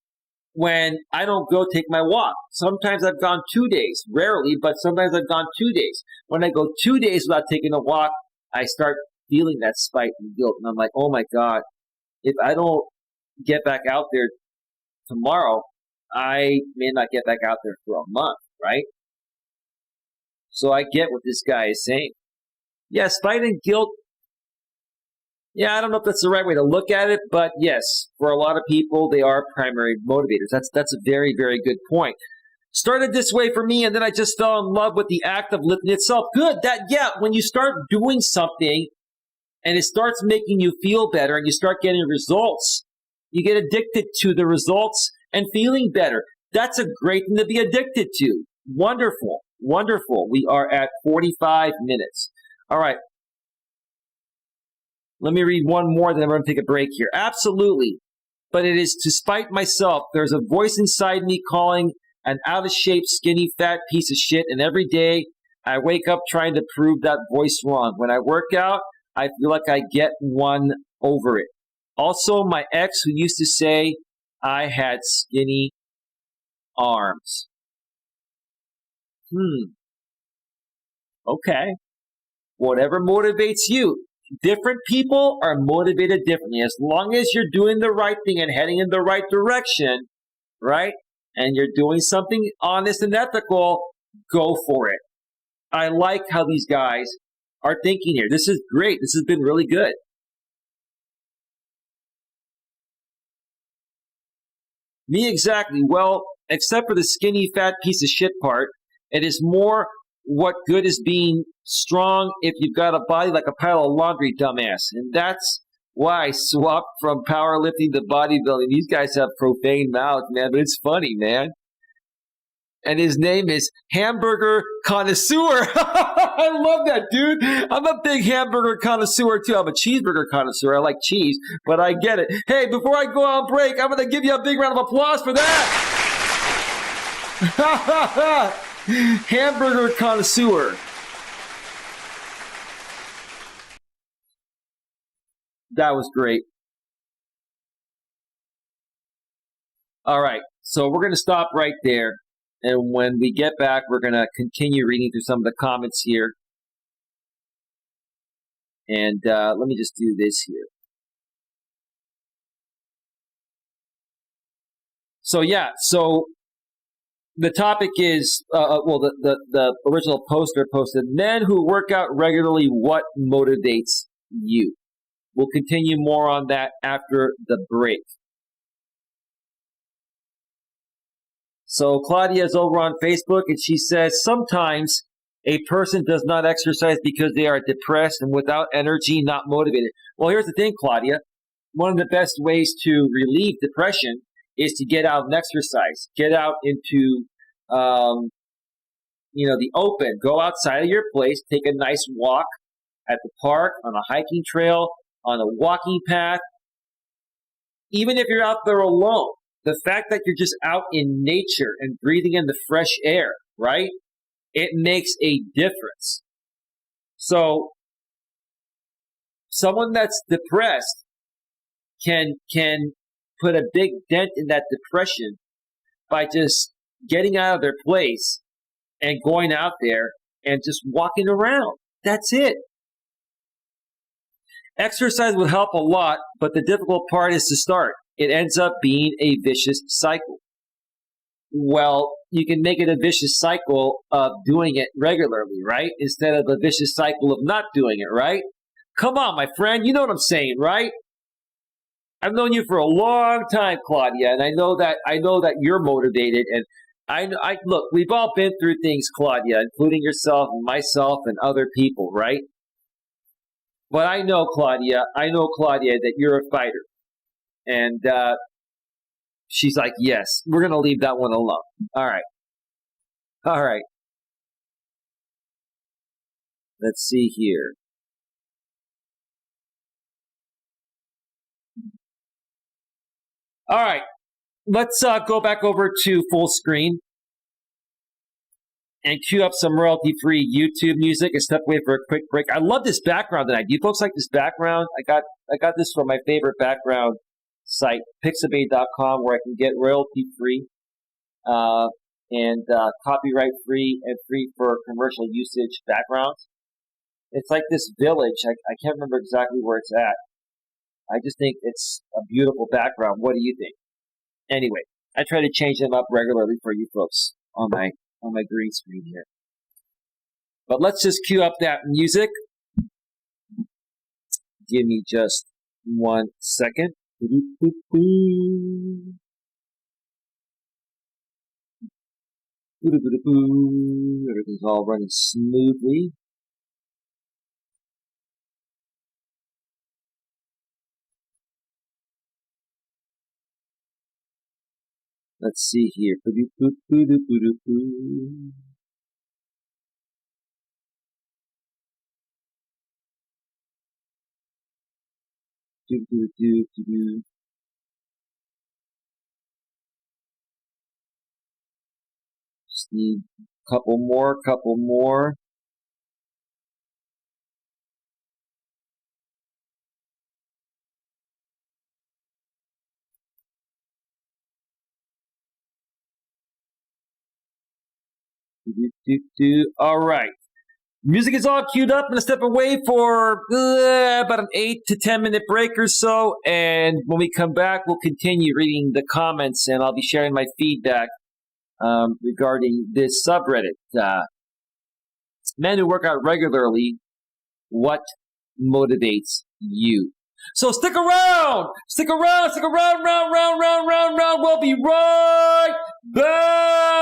S1: when I don't go take my walk. Sometimes I've gone 2 days, rarely, but sometimes I've gone 2 days. When I go 2 days without taking a walk, I start feeling that spite and guilt. And I'm like, oh my God, if I don't get back out there tomorrow, I may not get back out there for a month, right? So I get what this guy is saying. Yeah, spite and guilt. Yeah, I don't know if that's the right way to look at it, but yes, for a lot of people, they are primary motivators. That's a very, very good point. Started this way for me, and then I just fell in love with the act of lifting itself. Good. When you start doing something and it starts making you feel better and you start getting results, you get addicted to the results and feeling better. That's a great thing to be addicted to. Wonderful. Wonderful. We are at 45 minutes. All right. Let me read one more, then I'm going to take a break here. Absolutely. But it is to spite myself. There's a voice inside me calling an out-of-shape, skinny, fat piece of shit, and every day I wake up trying to prove that voice wrong. When I work out, I feel like I get one over it. Also, my ex who used to say I had skinny arms. Okay. Whatever motivates you. Different people are motivated differently. As long as you're doing the right thing and heading in the right direction, right? And you're doing something honest and ethical, go for it. I like how these guys are thinking here. This is great. This has been really good. Me exactly. Well, except for the skinny, fat piece of shit part, it is more what good is being strong if you've got a body like a pile of laundry, dumbass. And that's why I swapped from powerlifting to bodybuilding. These guys have profane mouths, man, but it's funny, man. And his name is Hamburger Connoisseur. I love that, dude. I'm a big hamburger connoisseur, too. I'm a cheeseburger connoisseur. I like cheese, but I get it. Hey, before I go on break, I'm going to give you a big round of applause for that. Hamburger Connoisseur. That was great. All right, so we're going to stop right there. And when we get back, we're going to continue reading through some of the comments here. And let me just do this here. So the topic is, the original poster posted, men who work out regularly, what motivates you? We'll continue more on that after the break. So Claudia is over on Facebook, and she says, sometimes a person does not exercise because they are depressed and without energy, not motivated. Well, here's the thing, Claudia. One of the best ways to relieve depression is to get out and exercise. Get out into, the open. Go outside of your place. Take a nice walk at the park, on a hiking trail, on a walking path. Even if you're out there alone, the fact that you're just out in nature and breathing in the fresh air, right? It makes a difference. So someone that's depressed can put a big dent in that depression by just getting out of their place and going out there and just walking around. That's it. Exercise would help a lot, but the difficult part is to start. It ends up being a vicious cycle. Well, you can make it a vicious cycle of doing it regularly, right? Instead of a vicious cycle of not doing it, right? Come on, my friend. You know what I'm saying, right? I've known you for a long time, Claudia, and I know that you're motivated. And I look, we've all been through things, Claudia, including yourself and myself and other people, right? But I know, Claudia, that you're a fighter. And she's like, yes, we're going to leave that one alone. All right. Let's see here. All right. Let's go back over to full screen. and cue up some royalty-free YouTube music and step away for a quick break. I love this background tonight. Do you folks like this background? I got this from my favorite background site, pixabay.com, where I can get royalty-free and copyright-free and free for commercial usage backgrounds. It's like this village. I can't remember exactly where it's at. I just think it's a beautiful background. What do you think? Anyway, I try to change them up regularly for you folks on my green screen here. But let's just cue up that music. Give me just 1 second. Everything's all running smoothly. Let's see here. Just need a couple more. All right. Music is all queued up. I'm going to step away for about an 8 to 10 minute break or so. And when we come back, we'll continue reading the comments and I'll be sharing my feedback regarding this subreddit. Men who work out regularly, what motivates you? So stick around, round. We'll be right back.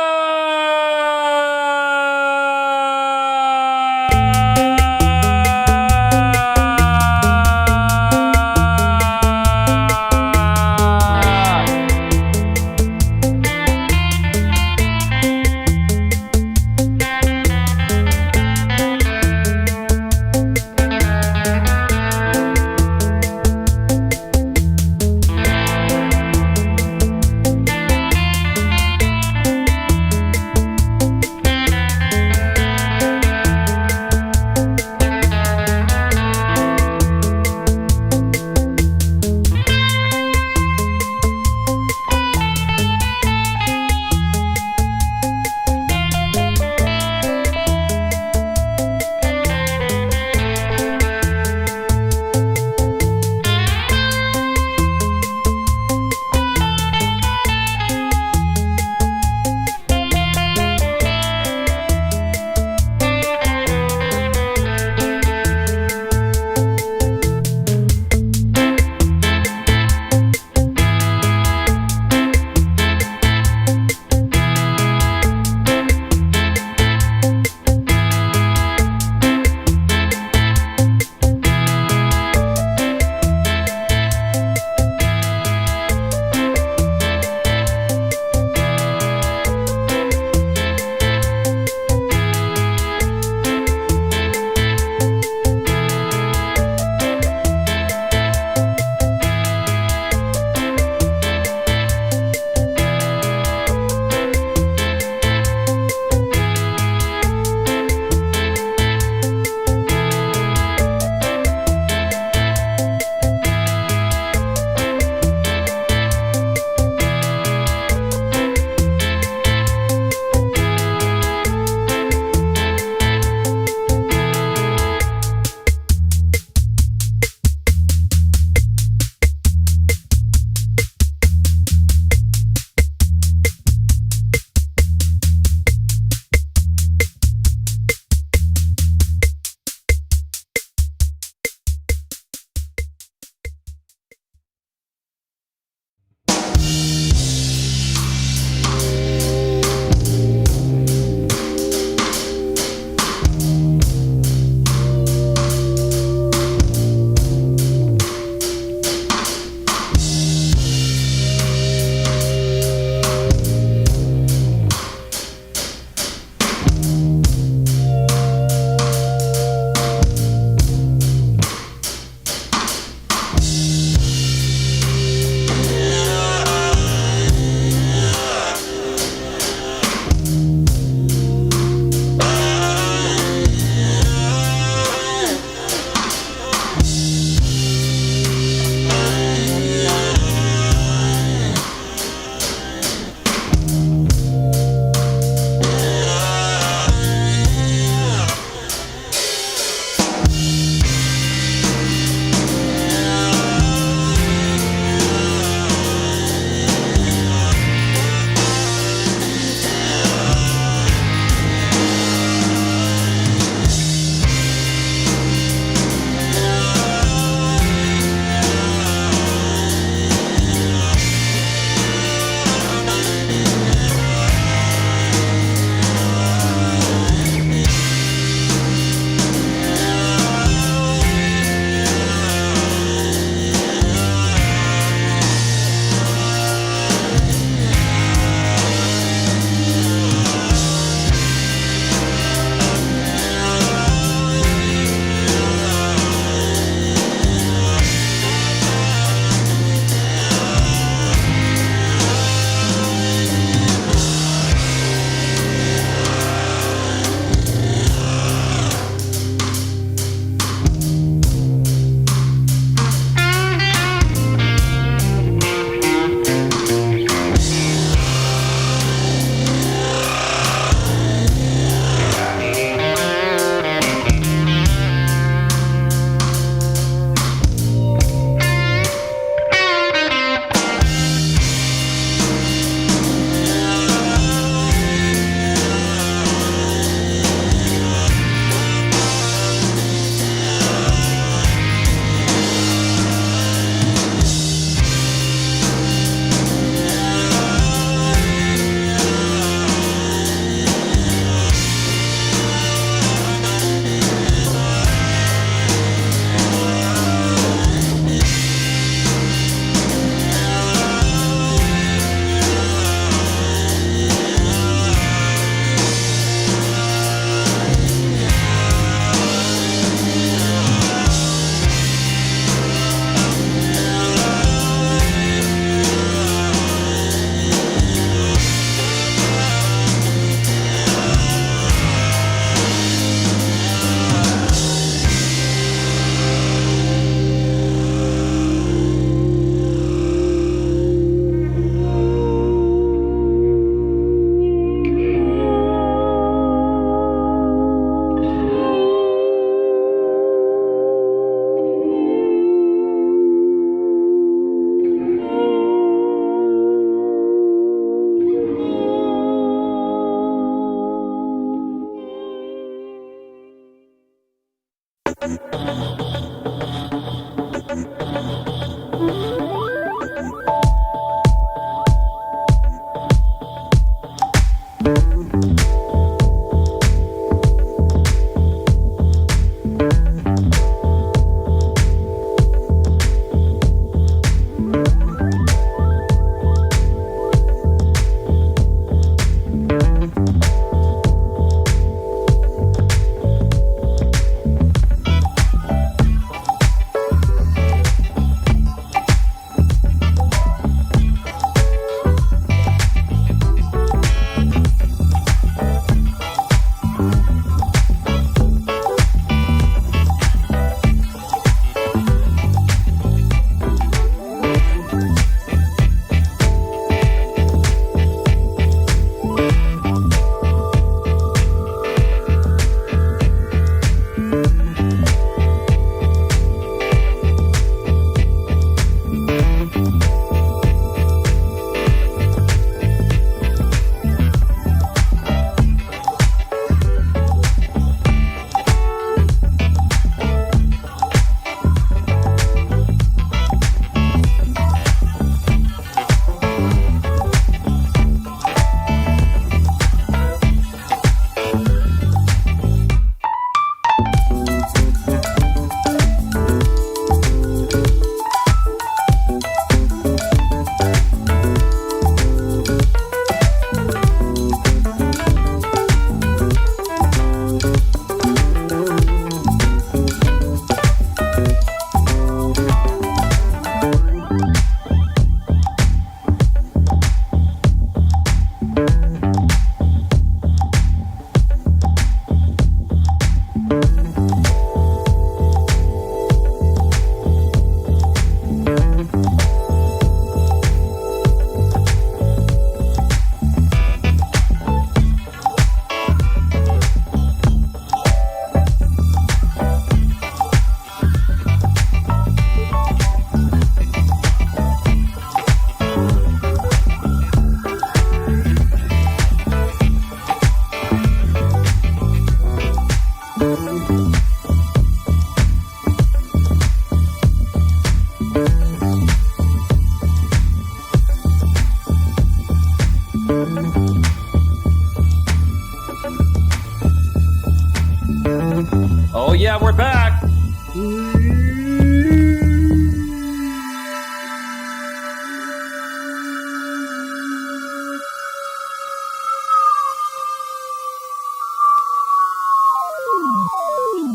S1: Oh yeah, we're back.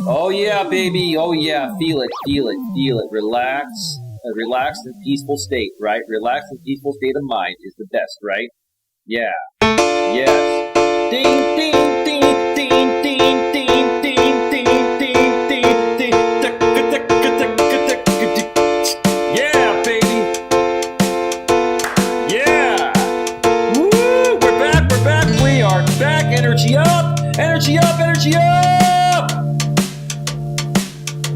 S1: Oh yeah, baby. Oh yeah, feel it, feel it, feel it. Relax. A relaxed and peaceful state, right? Relaxed and peaceful state of mind is the best, right? Yeah. Yes. Ding, ding, ding, ding, ding, ding, ding, ding, ding, ding, ding. Yeah, baby. Yeah. Woo! We're back, we're back. We are back. Energy up, energy up, energy up.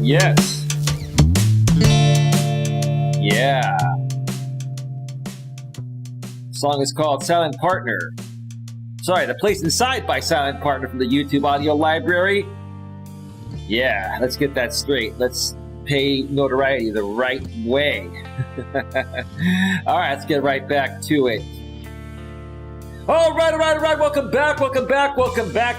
S1: Yes. Yeah. The song is called Silent Partner. Sorry, the place inside by Silent Partner from the YouTube audio library. Yeah, let's get that straight. Let's pay notoriety the right way. All right, let's get right back to it. All right. Welcome back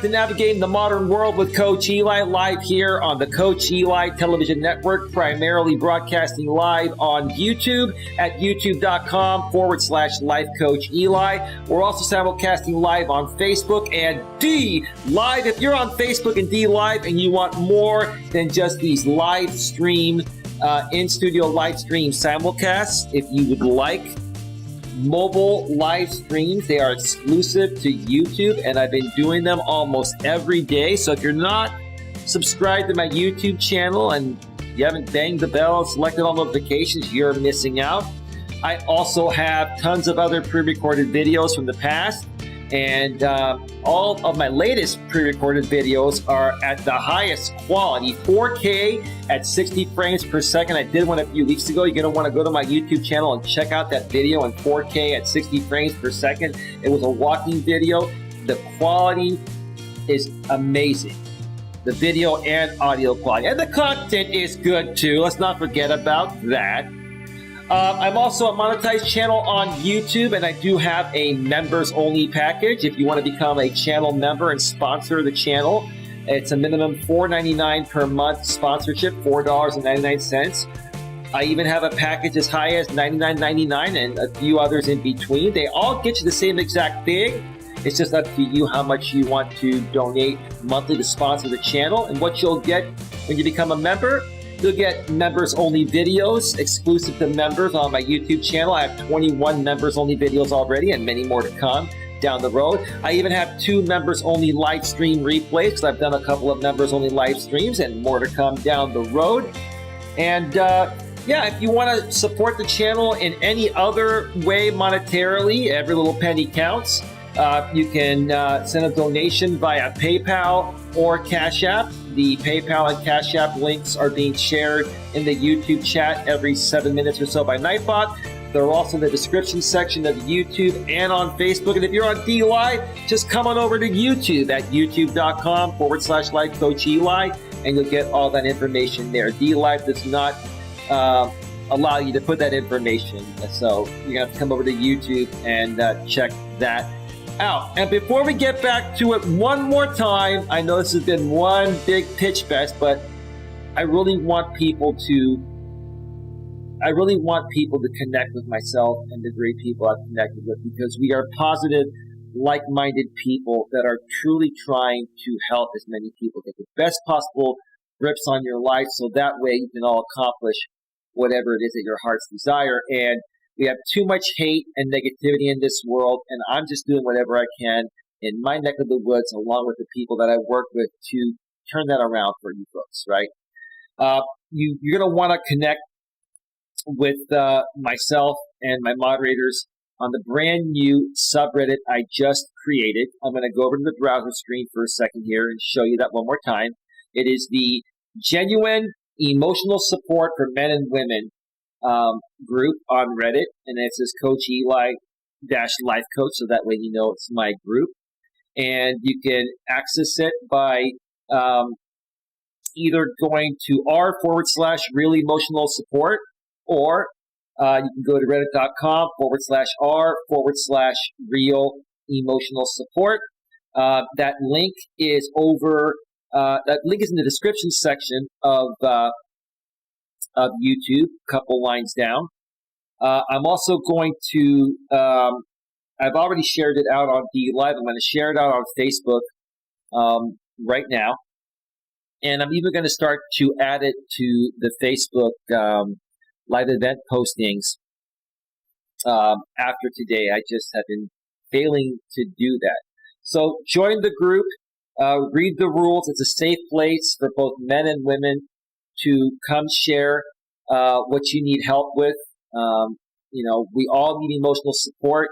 S1: to Navigating the Modern World with Coach Eli, live here on the Coach Eli Television Network, primarily broadcasting live on YouTube at youtube.com/Life Coach Eli. We're also simulcasting live on Facebook and D Live. If you're on Facebook and D Live and you want more than just these live stream, in-studio live stream simulcasts, if you would like mobile live streams, they are exclusive to YouTube, and I've been doing them almost every day. So if you're not subscribed to my YouTube channel and you haven't banged the bell and selected all notifications, you're missing out. I also have tons of other pre-recorded videos from the past, and all of my latest pre-recorded videos are at the highest quality, 4K at 60 frames per second. I did one a few weeks ago. You're going to want to go to my YouTube channel and check out that video in 4K at 60 frames per second. It was a walking video. The quality is amazing. The video and audio quality. And the content is good too. Let's not forget about that. I'm also a monetized channel on YouTube, and I do have a members-only package. If you want to become a channel member and sponsor the channel, it's a minimum $4.99 per month sponsorship, $4.99. I even have a package as high as $99.99 and a few others in between. They all get you the same exact thing. It's just up to you how much you want to donate monthly to sponsor the channel. And what you'll get when you become a member, you'll get members-only videos exclusive to members on my YouTube channel. I have 21 members-only videos already and many more to come down the road. I even have 2 members-only live stream replays because I've done a couple of members-only live streams and more to come down the road. And if you want to support the channel in any other way monetarily, every little penny counts. You can send a donation via PayPal or Cash App. The PayPal and Cash App links are being shared in the YouTube chat every 7 minutes or so by Nightbot. They're also in the description section of YouTube and on Facebook. And if you're on DLive, just come on over to YouTube at youtube.com/Life Coach Eli, and you'll get all that information there. DLive does not allow you to put that information. So you have to come over to YouTube and check that out. And before we get back to it one more time, I know this has been one big pitch fest, but I really want people to connect with myself and the great people I've connected with, because we are positive, like-minded people that are truly trying to help as many people get the best possible grips on your life, so that way you can all accomplish whatever it is that your heart's desire. And we have too much hate and negativity in this world, and I'm just doing whatever I can in my neck of the woods, along with the people that I work with, to turn that around for you folks, right? You're going to want to connect with myself and my moderators on the brand new subreddit I just created. I'm going to go over to the browser screen for a second here and show you that one more time. It is the Genuine Emotional Support for Men and Women group on Reddit, and it says Coach Eli Life Coach, so that way you know it's my group. And you can access it by either going to r/real emotional support, or you can go to reddit.com/r/real emotional support. That link is that link is in the description section of YouTube, a couple lines down. I'm also going to, I've already shared it out on DLive. I'm going to share it out on Facebook right now. And I'm even going to start to add it to the Facebook live event postings after today. I just have been failing to do that. So join the group, read the rules. It's a safe place for both men and women to come share what you need help with. We all need emotional support,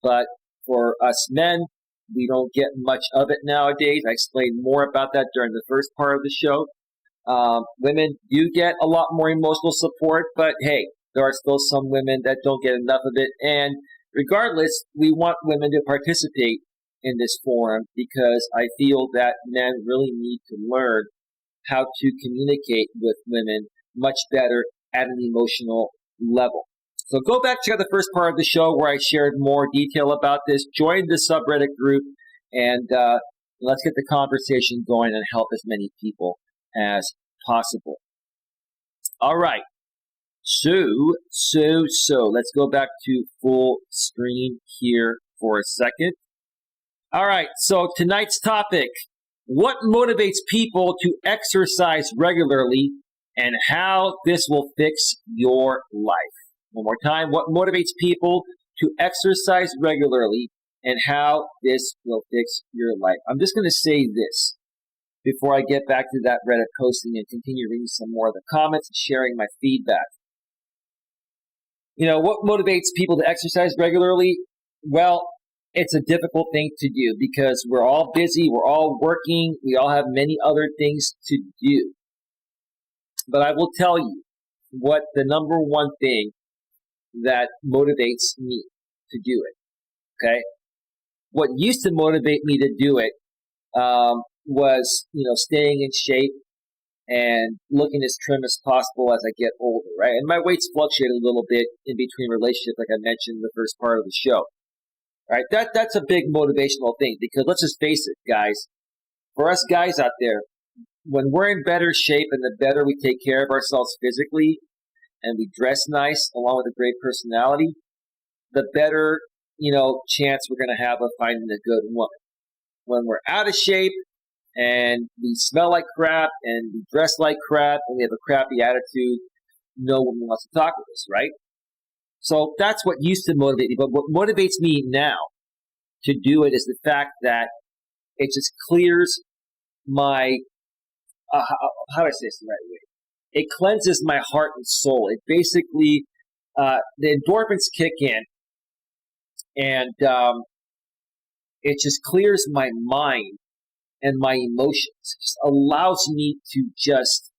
S1: but for us men, we don't get much of it nowadays. I explained more about that during the first part of the show. Women do get a lot more emotional support, but hey, there are still some women that don't get enough of it. And regardless, we want women to participate in this forum, because I feel that men really need to learn how to communicate with women much better at an emotional level. So go back, check out the first part of the show where I shared more detail about this. Join the subreddit group, and let's get the conversation going and help as many people as possible. All right. So let's go back to full screen here for a second. All right. So tonight's topic: what motivates people to exercise regularly and how this will fix your life. One more time. What motivates people to exercise regularly and how this will fix your life. I'm just going to say this before I get back to that Reddit posting and continue reading some more of the comments and sharing my feedback. What motivates people to exercise regularly? Well, it's a difficult thing to do because we're all busy, we're all working, we all have many other things to do. But I will tell you what the number one thing that motivates me to do it, okay? What used to motivate me to do it was, staying in shape and looking as trim as possible as I get older, right? And my weight's fluctuated a little bit in between relationships, like I mentioned in the first part of the show, right? That's a big motivational thing because let's just face it, guys. For us guys out there, when we're in better shape and the better we take care of ourselves physically and we dress nice along with a great personality, the better, chance we're going to have of finding a good woman. When we're out of shape and we smell like crap and we dress like crap and we have a crappy attitude, no woman wants to talk with us, right? So that's what used to motivate me. But what motivates me now to do it is the fact that it just clears my, how do I say this the right way? It cleanses my heart and soul. It basically, the endorphins kick in and it just clears my mind and my emotions. It just allows me to just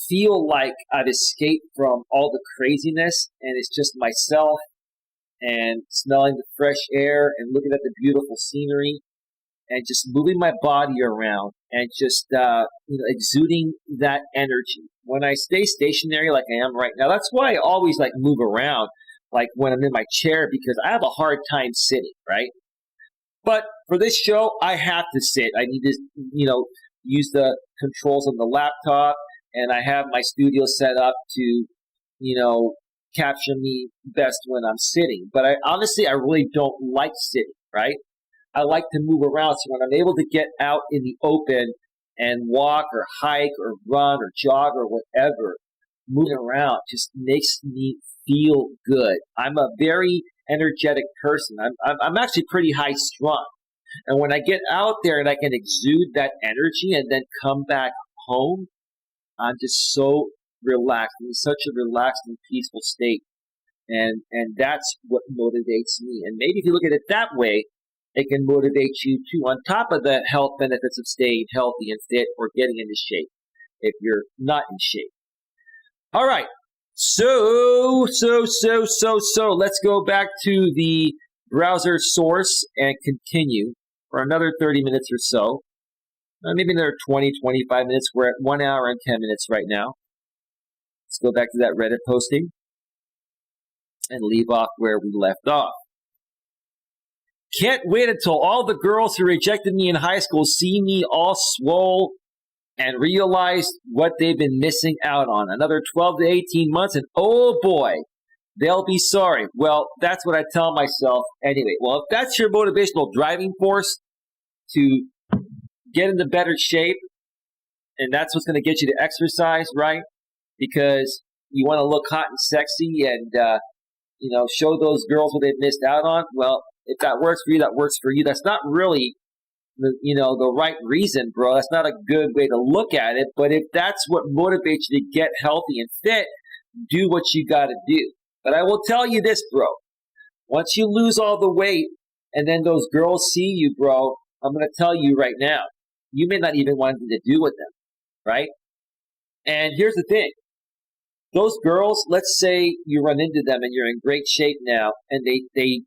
S1: feel like I've escaped from all the craziness and it's just myself and smelling the fresh air and looking at the beautiful scenery and just moving my body around and just exuding that energy. When I stay stationary like I am right now, that's why I always move around like when I'm in my chair because I have a hard time sitting, right? But for this show, I have to sit. I need to, use the controls on the laptop, and I have my studio set up to, capture me best when I'm sitting. But I really don't like sitting, right? I like to move around. So when I'm able to get out in the open and walk or hike or run or jog or whatever, moving around just makes me feel good. I'm a very energetic person. I'm actually pretty high strung. And when I get out there and I can exude that energy and then come back home, I'm just so relaxed. I'm in such a relaxed and peaceful state. And that's what motivates me. And maybe if you look at it that way, it can motivate you too, on top of the health benefits of staying healthy and fit or getting into shape if you're not in shape. All right. So, let's go back to the browser source and continue for another 30 minutes or so. Maybe another 20, 25 minutes. We're at 1 hour and 10 minutes right now. Let's go back to that Reddit posting and leave off where we left off. Can't wait until all the girls who rejected me in high school see me all swole and realize what they've been missing out on. Another 12 to 18 months, and oh boy, they'll be sorry. Well, that's what I tell myself anyway. Well, if that's your motivational driving force to get into better shape, and that's what's going to get you to exercise, right? Because you want to look hot and sexy and, show those girls what they've missed out on. Well, if that works for you, that works for you. That's not really the right reason, bro. That's not a good way to look at it. But if that's what motivates you to get healthy and fit, do what you got to do. But I will tell you this, bro. Once you lose all the weight and then those girls see you, bro, I'm going to tell you right now, you may not even want anything to do with them, right? And here's the thing. Those girls, let's say you run into them and you're in great shape now and they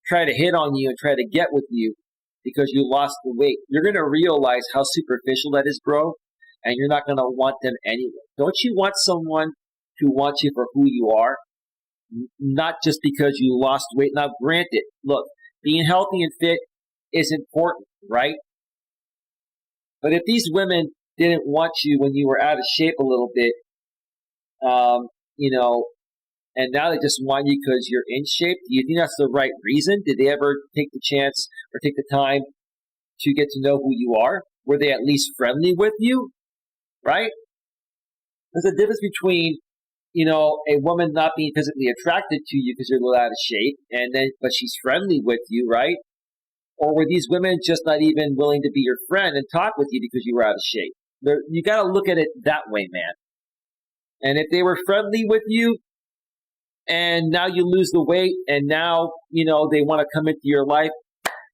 S1: try to hit on you and try to get with you because you lost the weight. You're going to realize how superficial that is, bro, and you're not going to want them anyway. Don't you want someone who wants you for who you are, not just because you lost weight? Now, granted, look, being healthy and fit is important, right? But if these women didn't want you when you were out of shape a little bit, and now they just want you because you're in shape, do you think that's the right reason? Did they ever take the chance or take the time to get to know who you are? Were they at least friendly with you, right? There's a difference between, a woman not being physically attracted to you because you're a little out of shape, but she's friendly with you, right? Or were these women just not even willing to be your friend and talk with you because you were out of shape? You got to look at it that way, man. And if they were friendly with you, and now you lose the weight, and now, they want to come into your life,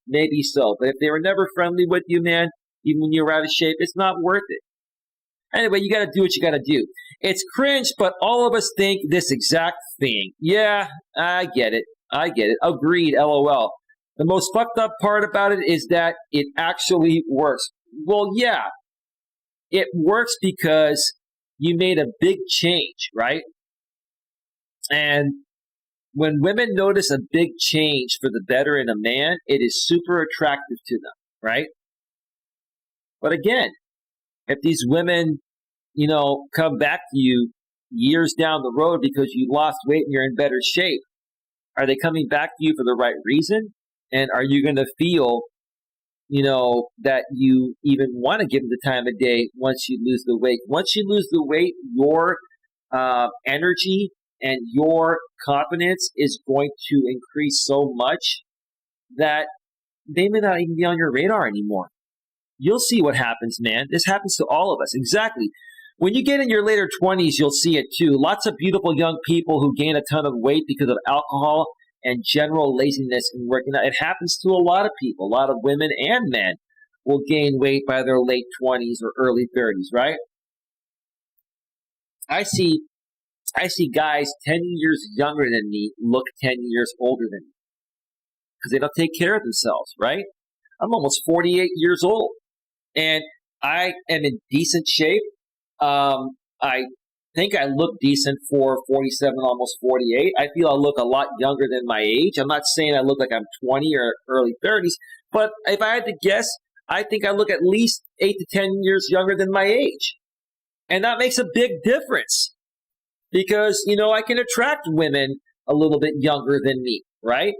S1: maybe so. But if they were never friendly with you, man, even when you were out of shape, it's not worth it. Anyway, you got to do what you got to do. It's cringe, but all of us think this exact thing. Yeah, I get it. Agreed, LOL. The most fucked up part about it is that it actually works. Well, yeah. it works because you made a big change, right? And when women notice a big change for the better in a man, it is super attractive to them, right? But again, if these women, come back to you years down the road because you lost weight and you're in better shape, are they coming back to you for the right reason? And are you going to feel, that you even want to give them the time of day once you lose the weight? Once you lose the weight, your energy and your confidence is going to increase so much that they may not even be on your radar anymore. You'll see what happens, man. This happens to all of us. Exactly. When you get in your later 20s, you'll see it too. Lots of beautiful young people who gain a ton of weight because of alcohol and general laziness in working out. It happens to a lot of people. A lot of women and men will gain weight by their late 20s or early 30s, right? I see guys 10 years younger than me look 10 years older than me because they don't take care of themselves, right? I'm almost 48 years old, and I am in decent shape. I think I look decent for 47, almost 48. I feel I look a lot younger than my age. I'm not saying I look like I'm 20 or early 30s, but if I had to guess, I think I look at least 8 to 10 years younger than my age. And that makes a big difference because, I can attract women a little bit younger than me, right?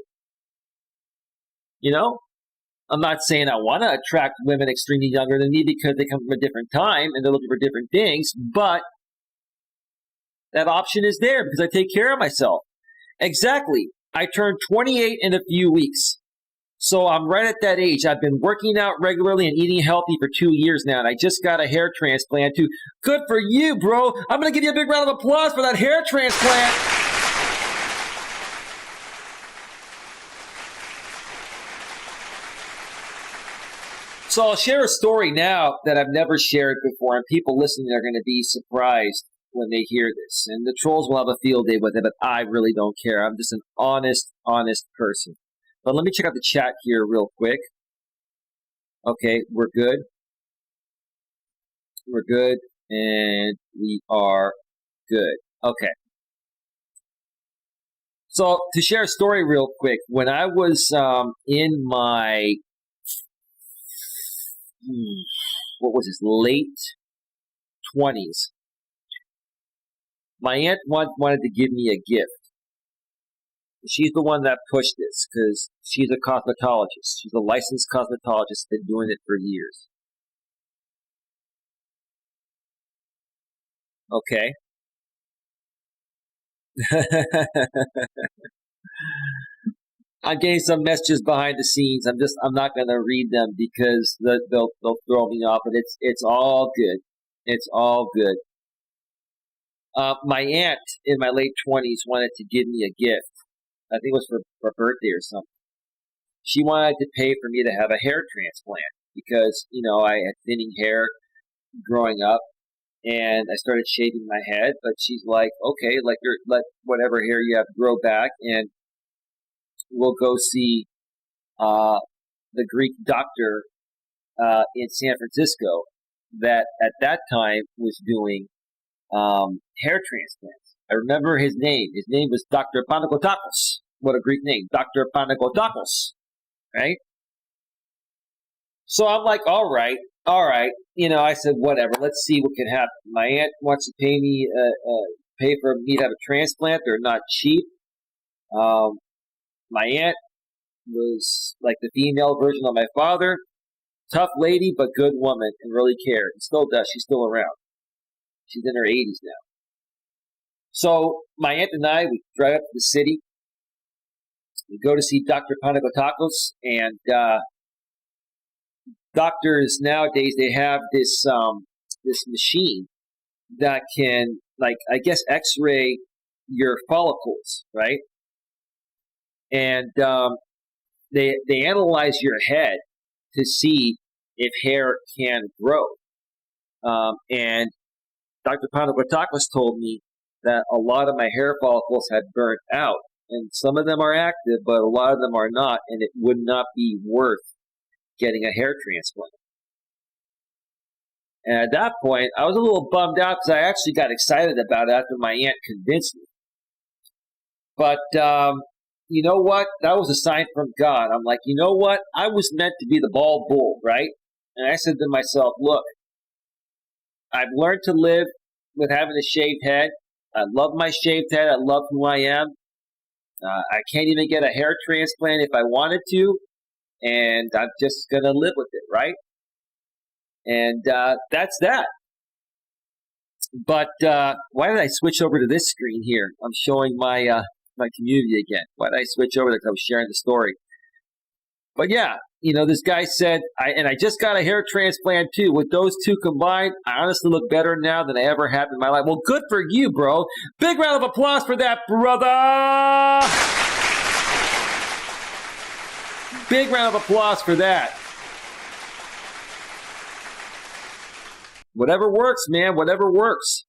S1: I'm not saying I want to attract women extremely younger than me because they come from a different time and they're looking for different things, but that option is there because I take care of myself. Exactly. I turned 28 in a few weeks. So I'm right at that age. I've been working out regularly and eating healthy for 2 years now, and I just got a hair transplant too. Good for you, bro. I'm going to give you a big round of applause for that hair transplant. So I'll share a story now that I've never shared before, and people listening are going to be surprised when they hear this. And the trolls will have a field day with it, but I really don't care. I'm just an honest person. But let me check out the chat here real quick. Okay, we're good. We're good, and we are good. Okay. So to share a story real quick, when I was in my late 20s, my aunt wanted to give me a gift. She's the one that pushed this because she's a cosmetologist. She's a licensed cosmetologist, been doing it for years. Okay. I'm getting some messages behind the scenes. I'm not going to read them because they'll throw me off. But it's all good. It's all good. My aunt in my late 20s wanted to give me a gift. I think it was for a birthday or something. She wanted to pay for me to have a hair transplant because I had thinning hair growing up, and I started shaving my head. But she's like, okay, let whatever hair you have grow back, and we'll go see the Greek doctor in San Francisco that at that time was doing hair transplants. I remember his name. His name was Dr. Panagotakos. What a Greek name. Dr. Panagotakos. Right? So I'm like, all right. I said, whatever. Let's see what can happen. My aunt wants to pay for me to have a transplant. They're not cheap. My aunt was like the female version of my father. Tough lady, but good woman and really cared. And still does. She's still around. She's in her 80s now. So my aunt and I, we drive up to the city. We go to see Dr. Panagotakos, and doctors nowadays, they have this machine that can, X-ray your follicles, right? And they analyze your head to see if hair can grow. And Dr. Panagotakos told me that a lot of my hair follicles had burnt out. And some of them are active, but a lot of them are not, and it would not be worth getting a hair transplant. And at that point, I was a little bummed out because I actually got excited about it after my aunt convinced me. But you know what? That was a sign from God. I'm like, you know what? I was meant to be the bald bull, right? And I said to myself, look, I've learned to live with having a shaved head. I love my shaved head. I love who I am. I can't even get a hair transplant if I wanted to. And I'm just going to live with it, right? And that's that. But why did I switch over to this screen here? I'm showing my my community again. Why did I switch over? Because I was sharing the story. But yeah, this guy said, I just got a hair transplant too. With those two combined, I honestly look better now than I ever have in my life. Well, good for you, bro. Big round of applause for that, brother. Big round of applause for that. Whatever works, man. Whatever works.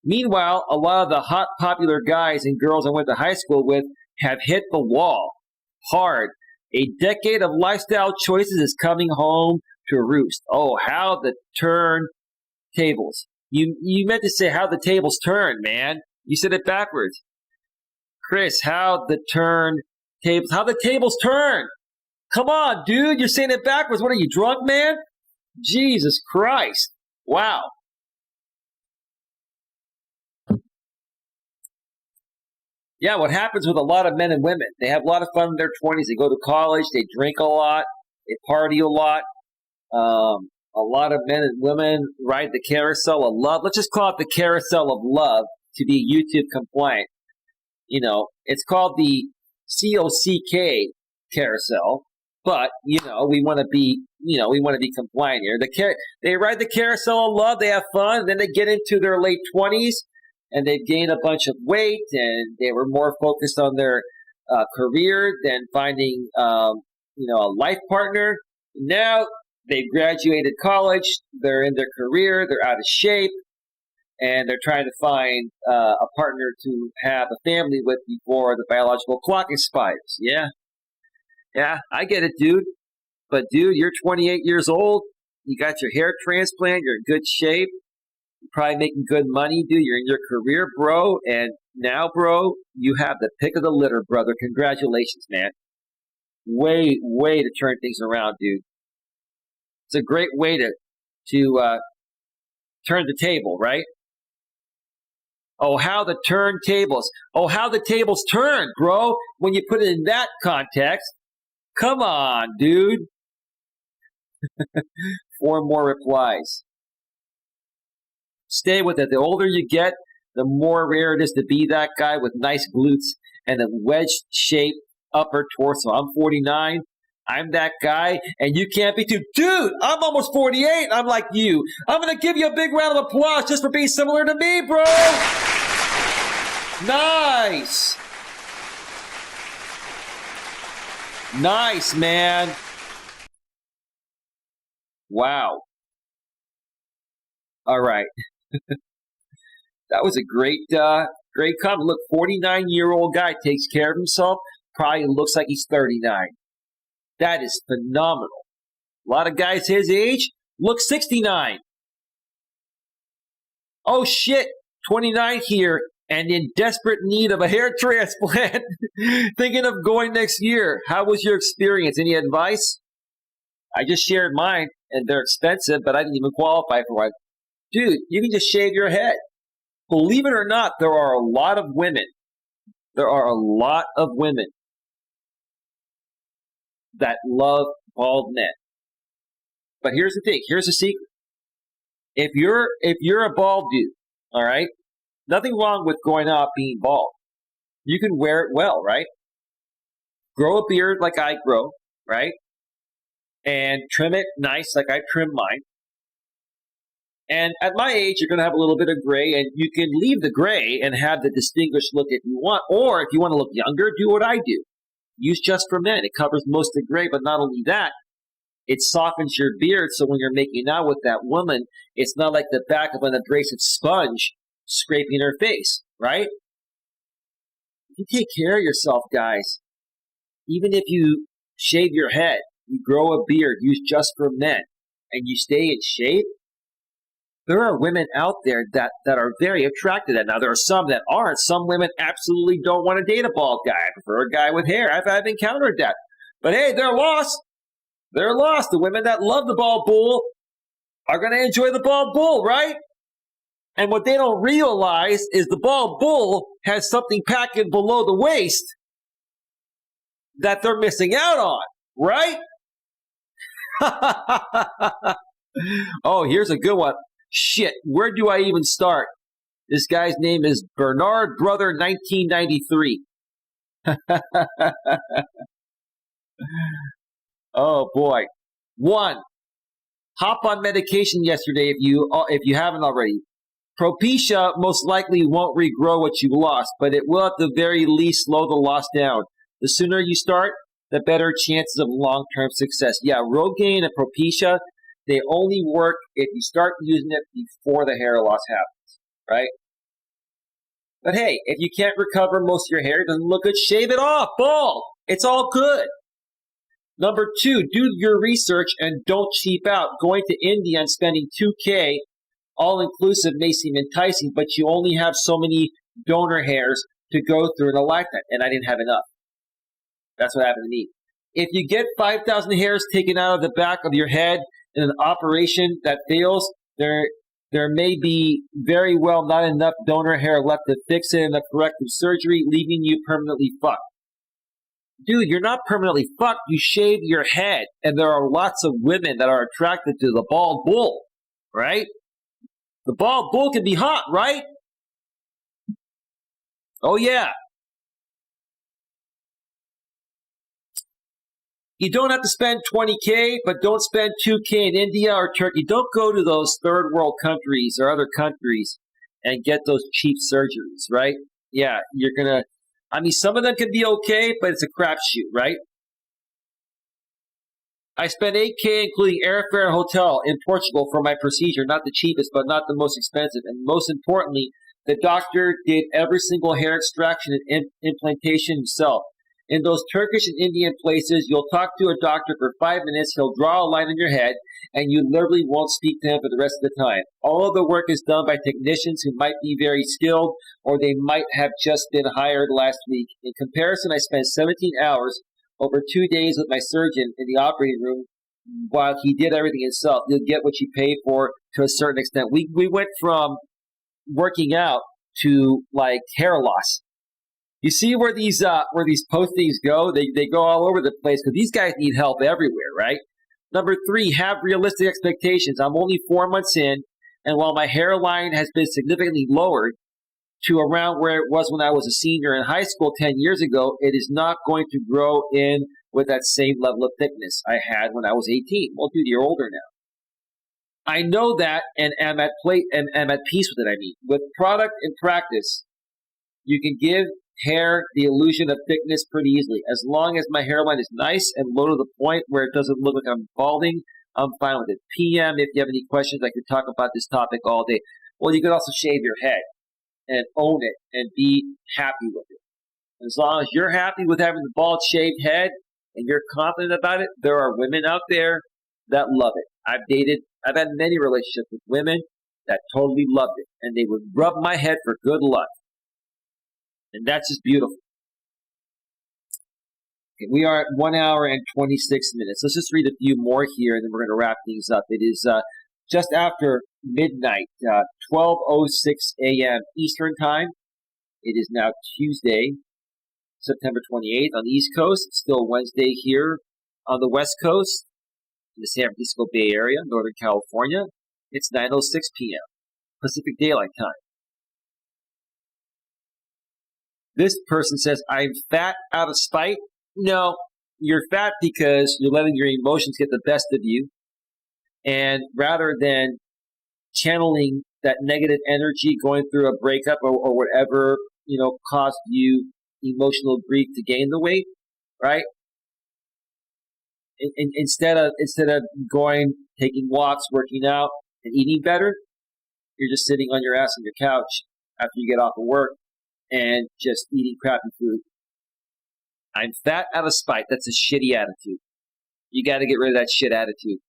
S1: Meanwhile, a lot of the hot, popular guys and girls I went to high school with have hit the wall hard. A decade of lifestyle choices is coming home to roost. Oh, how the turn tables. You meant to say how the tables turn, man. You said it backwards. Chris, how the tables turn. Come on, dude. You're saying it backwards. What are you, drunk, man? Jesus Christ. Wow. Yeah, what happens with a lot of men and women, they have a lot of fun in their 20s. They go to college, they drink a lot, they party a lot. A lot of men and women ride the carousel of love. Let's just call it the carousel of love to be YouTube compliant. It's called the COCK carousel, but we want to be compliant here. They ride the carousel of love, they have fun, and then they get into their late 20s. And they've gained a bunch of weight, and they were more focused on their career than finding, a life partner. Now they've graduated college, they're in their career, they're out of shape, and they're trying to find a partner to have a family with before the biological clock expires. Yeah, I get it, dude. But, dude, you're 28 years old, you got your hair transplant, you're in good shape. You're probably making good money, dude. You're in your career, bro. And now, bro, you have the pick of the litter, brother. Congratulations, man. Way to turn things around, dude. It's a great way to turn the table, right? Oh, how the turntables. Oh, how the tables turn, bro. When you put it in that context. Come on, dude. 4 more replies. Stay with it. The older you get, the more rare it is to be that guy with nice glutes and a wedge-shaped upper torso. I'm 49. I'm that guy, and you can't be too. Dude, I'm almost 48. I'm like you. I'm going to give you a big round of applause just for being similar to me, bro. Nice. Nice, man. Wow. All right. That was a great comment. Look, 49-year-old guy takes care of himself. Probably looks like he's 39. That is phenomenal. A lot of guys his age look 69. Oh, shit. 29 here and in desperate need of a hair transplant. Thinking of going next year. How was your experience? Any advice? I just shared mine, and they're expensive, but I didn't even qualify for one. Dude, you can just shave your head. Believe it or not, there are a lot of women. There are a lot of women that love bald men. But here's the thing. Here's the secret. If you're a bald dude, all right, nothing wrong with going out being bald. You can wear it well, right? Grow a beard like I grow, right? And trim it nice like I trim mine. And at my age, you're going to have a little bit of gray, and you can leave the gray and have the distinguished look if you want. Or if you want to look younger, do what I do. Use Just for Men. It covers most of the gray, but not only that, it softens your beard, so when you're making out with that woman, it's not like the back of an abrasive sponge scraping her face, right? You take care of yourself, guys. Even if you shave your head, you grow a beard, use Just for Men. and you stay in shape, there are women out there that are very attracted to that. Now, there are some that aren't. Some women absolutely don't want to date a bald guy. I prefer a guy with hair. I've encountered that. But hey, they're lost. They're lost. The women that love the bald bull are going to enjoy the bald bull, right? And what they don't realize is the bald bull has something packing below the waist that they're missing out on, right? Oh, here's a good one. Shit, where do I even start? This guy's name is Bernard Brother 1993. Oh boy. 1. Hop on medication yesterday if you haven't already. Propecia most likely won't regrow what you lost, but it will at the very least slow the loss down. The sooner you start, the better chances of long-term success. Yeah, Rogaine and Propecia, they only work if you start using it before the hair loss happens, right? But hey, if you can't recover most of your hair, it doesn't look good, shave it off, bald. It's all good. Number 2, do your research and don't cheap out. Going to India and spending $2,000 all-inclusive may seem enticing, but you only have so many donor hairs to go through in a lifetime, and I didn't have enough. That's what happened to me. If you get 5,000 hairs taken out of the back of your head in an operation that fails, there may be very well not enough donor hair left to fix it in a corrective surgery, leaving you permanently fucked. Dude, you're not permanently fucked. You shave your head, and there are lots of women that are attracted to the bald bull, right? The bald bull can be hot, right? Oh, yeah. You don't have to spend $20,000, but don't spend $2,000 in India or Turkey. Don't go to those third world countries or other countries and get those cheap surgeries, right? Yeah, you're going to, some of them can be okay, but it's a crapshoot, right? I spent $8,000 including airfare and hotel in Portugal for my procedure. Not the cheapest, but not the most expensive. And most importantly, the doctor did every single hair extraction and implantation himself. In those Turkish and Indian places, you'll talk to a doctor for 5 minutes, he'll draw a line on your head, and you literally won't speak to him for the rest of the time. All of the work is done by technicians who might be very skilled, or they might have just been hired last week. In comparison, I spent 17 hours over 2 days with my surgeon in the operating room while he did everything himself. You'll get what you pay for to a certain extent. We went from working out to like hair loss. You see where these postings go? They go all over the place because these guys need help everywhere, right? Number 3, have realistic expectations. I'm only 4 months in, and while my hairline has been significantly lowered to around where it was when I was a senior in high school 10 years ago, it is not going to grow in with that same level of thickness I had when I was 18. Well, dude, you're older now. I know that and am at peace with it. With product and practice, you can give hair the illusion of thickness pretty easily. As long as my hairline is nice and low to the point where it doesn't look like I'm balding, I'm fine with it. PM, if you have any questions, I could talk about this topic all day. Well, you could also shave your head and own it and be happy with it. As long as you're happy with having the bald shaved head and you're confident about it, there are women out there that love it. I've had many relationships with women that totally loved it, and they would rub my head for good luck. And that's just beautiful. Okay, we are at 1 hour and 26 minutes. Let's just read a few more here, and then we're going to wrap things up. It is just after midnight, 12:06 a.m. Eastern Time. It is now Tuesday, September 28th on the East Coast. It's still Wednesday here on the West Coast, in the San Francisco Bay Area, Northern California. It's 9:06 p.m. Pacific Daylight Time. This person says, I'm fat out of spite. No, you're fat because you're letting your emotions get the best of you. And rather than channeling that negative energy going through a breakup or whatever, caused you emotional grief to gain the weight, right? Instead of taking walks, working out, and eating better, you're just sitting on your ass on your couch after you get off of work and just eating crappy food. I'm fat out of spite. That's a shitty attitude. You got to get rid of that shit attitude.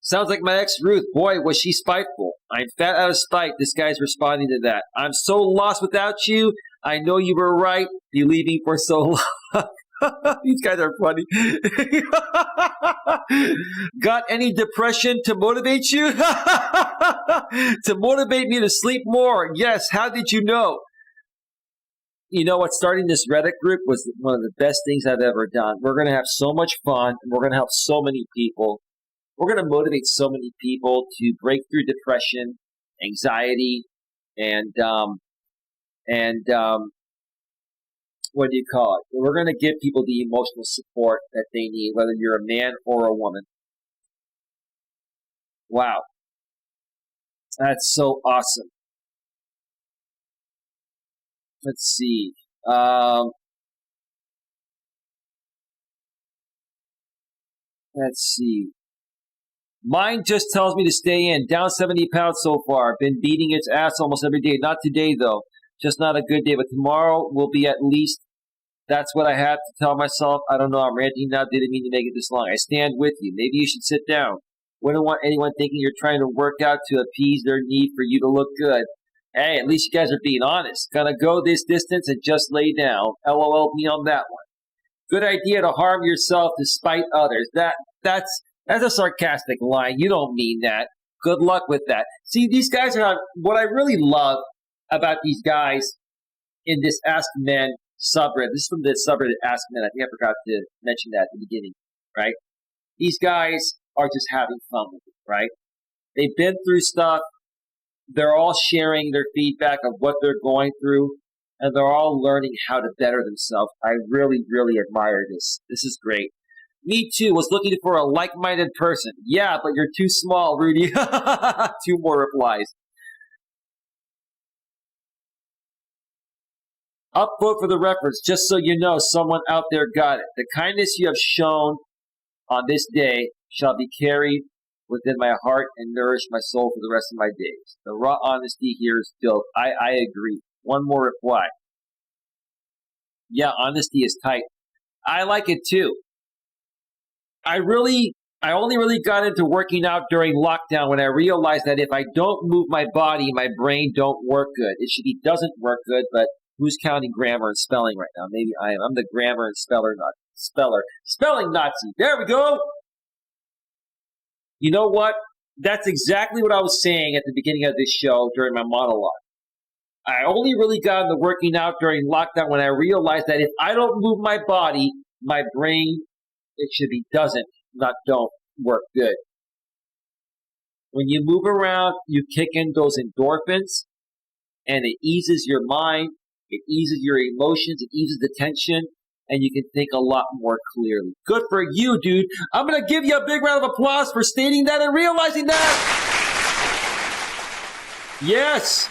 S1: Sounds like my ex Ruth. Boy, was she spiteful. I'm fat out of spite. This guy's responding to that. I'm so lost without you. I know you were right, believing for so long. These guys are funny. Got any depression to motivate you? To motivate me to sleep more. Yes, how did you know? You know what? Starting this Reddit group was one of the best things I've ever done. We're going to have so much fun, and we're going to help so many people. We're going to motivate so many people to break through depression, anxiety, and what do you call it? We're going to give people the emotional support that they need, whether you're a man or a woman. Wow. That's so awesome. Let's see. Let's see. Mine just tells me to stay in. Down 70 pounds so far. Been beating its ass almost every day. Not today, though. Just not a good day. But tomorrow will be at least. That's what I have to tell myself. I don't know. I'm ranting now. Didn't mean to make it this long. I stand with you. Maybe you should sit down. Wouldn't want anyone thinking you're trying to work out to appease their need for you to look good. Hey, at least you guys are being honest. Gonna go this distance and just lay down. LOL me on that one. Good idea to harm yourself to spite others. That's a sarcastic line. You don't mean that. Good luck with that. See, these guys are what I really love about these guys in this Ask Men subreddit. This is from the subreddit Ask Men. I think I forgot to mention that at the beginning, right? These guys are just having fun with it, right? They've been through stuff. They're all sharing their feedback of what they're going through, and they're all learning how to better themselves. I really, really admire this. This is great. Me too, was looking for a like-minded person. Yeah, but you're too small, Rudy. 2 more replies. Upvote for the reference, just so you know, someone out there got it. The kindness you have shown on this day shall be carried within my heart and nourish my soul for the rest of my days. The raw honesty here is dope. I agree. 1 more reply. Yeah, honesty is tight. I like it too. I only really got into working out during lockdown when I realized that if I don't move my body, my brain don't work good. It should be doesn't work good, but who's counting grammar and spelling right now? Maybe I am. I'm the grammar and spelling Nazi. There we go. You know what? That's exactly what I was saying at the beginning of this show during my monologue. I only really got into working out during lockdown when I realized that if I don't move my body, my brain, it should be doesn't, not don't work good. When you move around, you kick in those endorphins, and it eases your mind, it eases your emotions, it eases the tension, and you can think a lot more clearly. Good for you, dude. I'm going to give you a big round of applause for stating that and realizing that. Yes.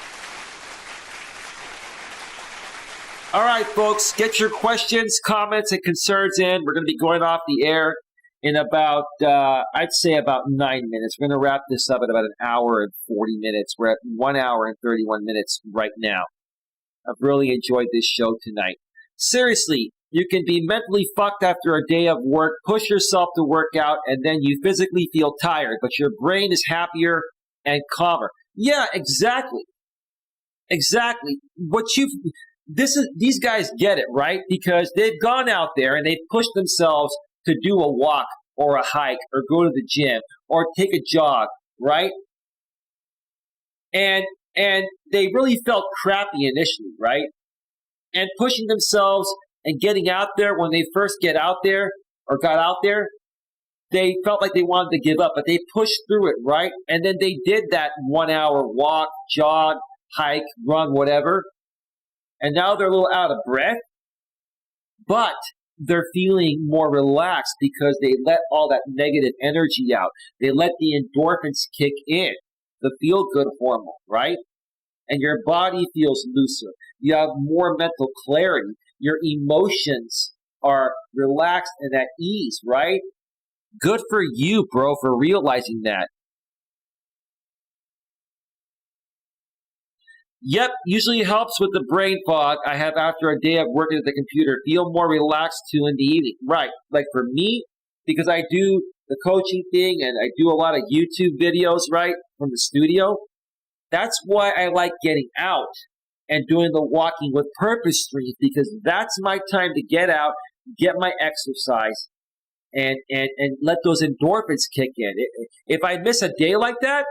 S1: All right, folks, get your questions, comments, and concerns in. We're going to be going off the air in about, I'd say about 9 minutes. We're going to wrap this up at about 1 hour and 40 minutes. We're at 1 hour and 31 minutes right now. I've really enjoyed this show tonight. Seriously, you can be mentally fucked after a day of work, push yourself to work out, and then you physically feel tired, but your brain is happier and calmer. Yeah, exactly. Exactly. These guys get it, right? Because they've gone out there and they've pushed themselves to do a walk or a hike or go to the gym or take a jog, right? And they really felt crappy initially, right? And pushing themselves and getting out there, when they first got out there, they felt like they wanted to give up, but they pushed through it, right? And then they did that 1 hour walk, jog, hike, run, whatever. And now they're a little out of breath, but they're feeling more relaxed because they let all that negative energy out. They let the endorphins kick in, the feel-good hormone, right? And your body feels looser. You have more mental clarity. Your emotions are relaxed and at ease, right? Good for you, bro, for realizing that. Yep, usually helps with the brain fog I have after a day of working at the computer. Feel more relaxed too in the evening. Right, like for me, because I do the coaching thing, and I do a lot of YouTube videos, right, from the studio. That's why I like getting out and doing the walking with purpose streams, because that's my time to get out, get my exercise, and let those endorphins kick in. If I miss a day like that,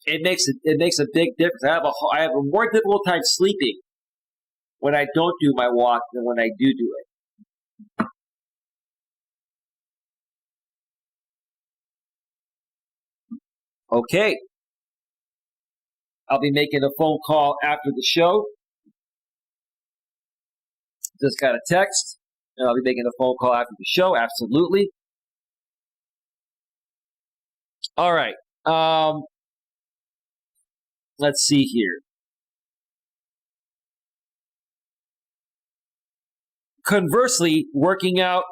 S1: it makes a big difference. I have a more difficult time sleeping when I don't do my walk than when I do it. Okay. I'll be making a phone call after the show. Just got a text, and I'll be making a phone call after the show. Absolutely. All right. Let's see here. Conversely, working out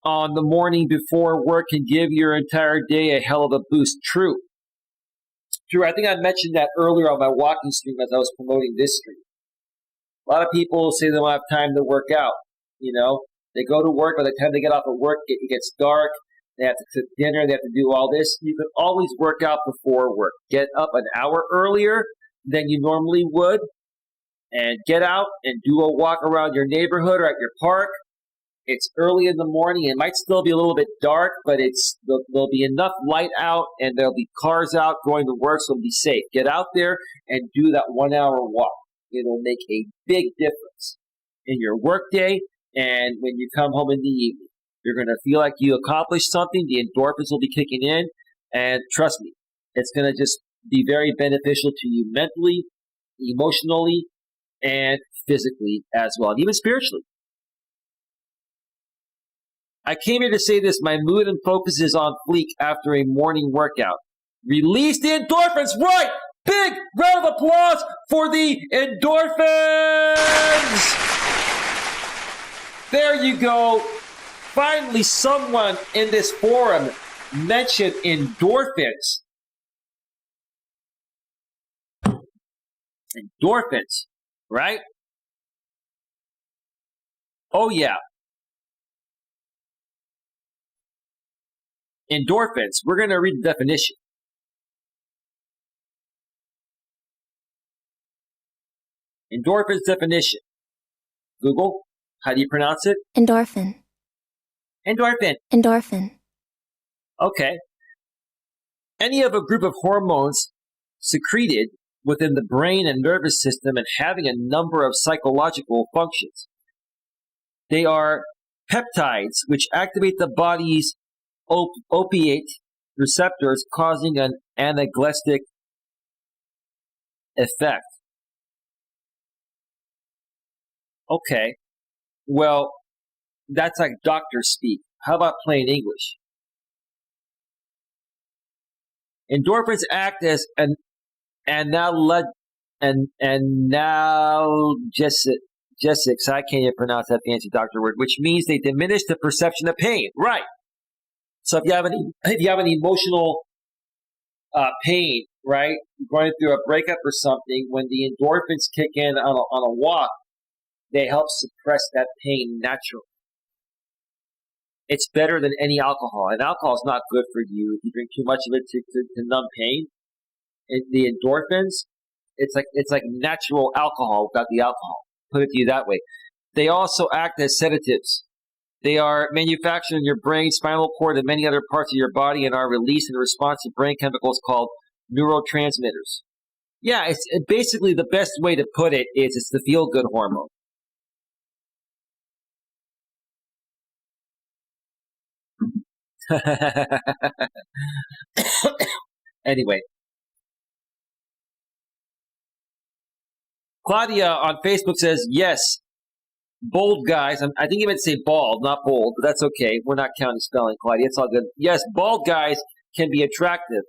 S1: on the morning before work can give your entire day a hell of a boost. True. I think I mentioned that earlier on my walking stream as I was promoting this stream. A lot of people say they don't have time to work out. They go to work. By the time they get off of work, it gets dark. They have to cook dinner. They have to do all this. You can always work out before work. Get up an hour earlier than you normally would, and get out and do a walk around your neighborhood or at your park. It's early in the morning. It might still be a little bit dark, but there'll be enough light out, and there'll be cars out going to work, so it'll be safe. Get out there and do that 1 hour walk. It'll make a big difference in your workday and when you come home in the evening. You're going to feel like you accomplished something. The endorphins will be kicking in, and trust me, it's going to just be very beneficial to you mentally, emotionally, and physically as well, and even spiritually. I came here to say this. My mood and focus is on fleek after a morning workout. Release the endorphins. Right. Big round of applause for the endorphins. There you go. Finally, someone in this forum mentioned endorphins. Endorphins, right? Oh, yeah. Endorphins. We're going to read the definition. Endorphins definition. Google, how do you pronounce it?
S2: Endorphin.
S1: Endorphin.
S2: Endorphin.
S1: Okay. Any of a group of hormones secreted within the brain and nervous system and having a number of psychological functions. They are peptides which activate the body's opiate receptors, causing an analgesic effect. Okay. Well, that's like doctor speak. How about plain English? Endorphins act as an analgesics. I can't even pronounce that fancy doctor word, which means they diminish the perception of pain. Right. So if you have an emotional pain, right, going through a breakup or something, when the endorphins kick in on a walk, they help suppress that pain naturally. It's better than any alcohol. And alcohol is not good for you if you drink too much of it to numb pain. The endorphins, it's like natural alcohol without the alcohol. Put it to you that way. They also act as sedatives. They are manufactured in your brain, spinal cord, and many other parts of your body, and are released in response to brain chemicals called neurotransmitters. Yeah, it's basically the best way to put it is it's the feel-good hormone. Anyway. Claudia on Facebook says, yes, bold guys. I think you meant to say bald, not bold, but that's okay. We're not counting spelling, Claudia. It's all good. Yes, bald guys can be attractive.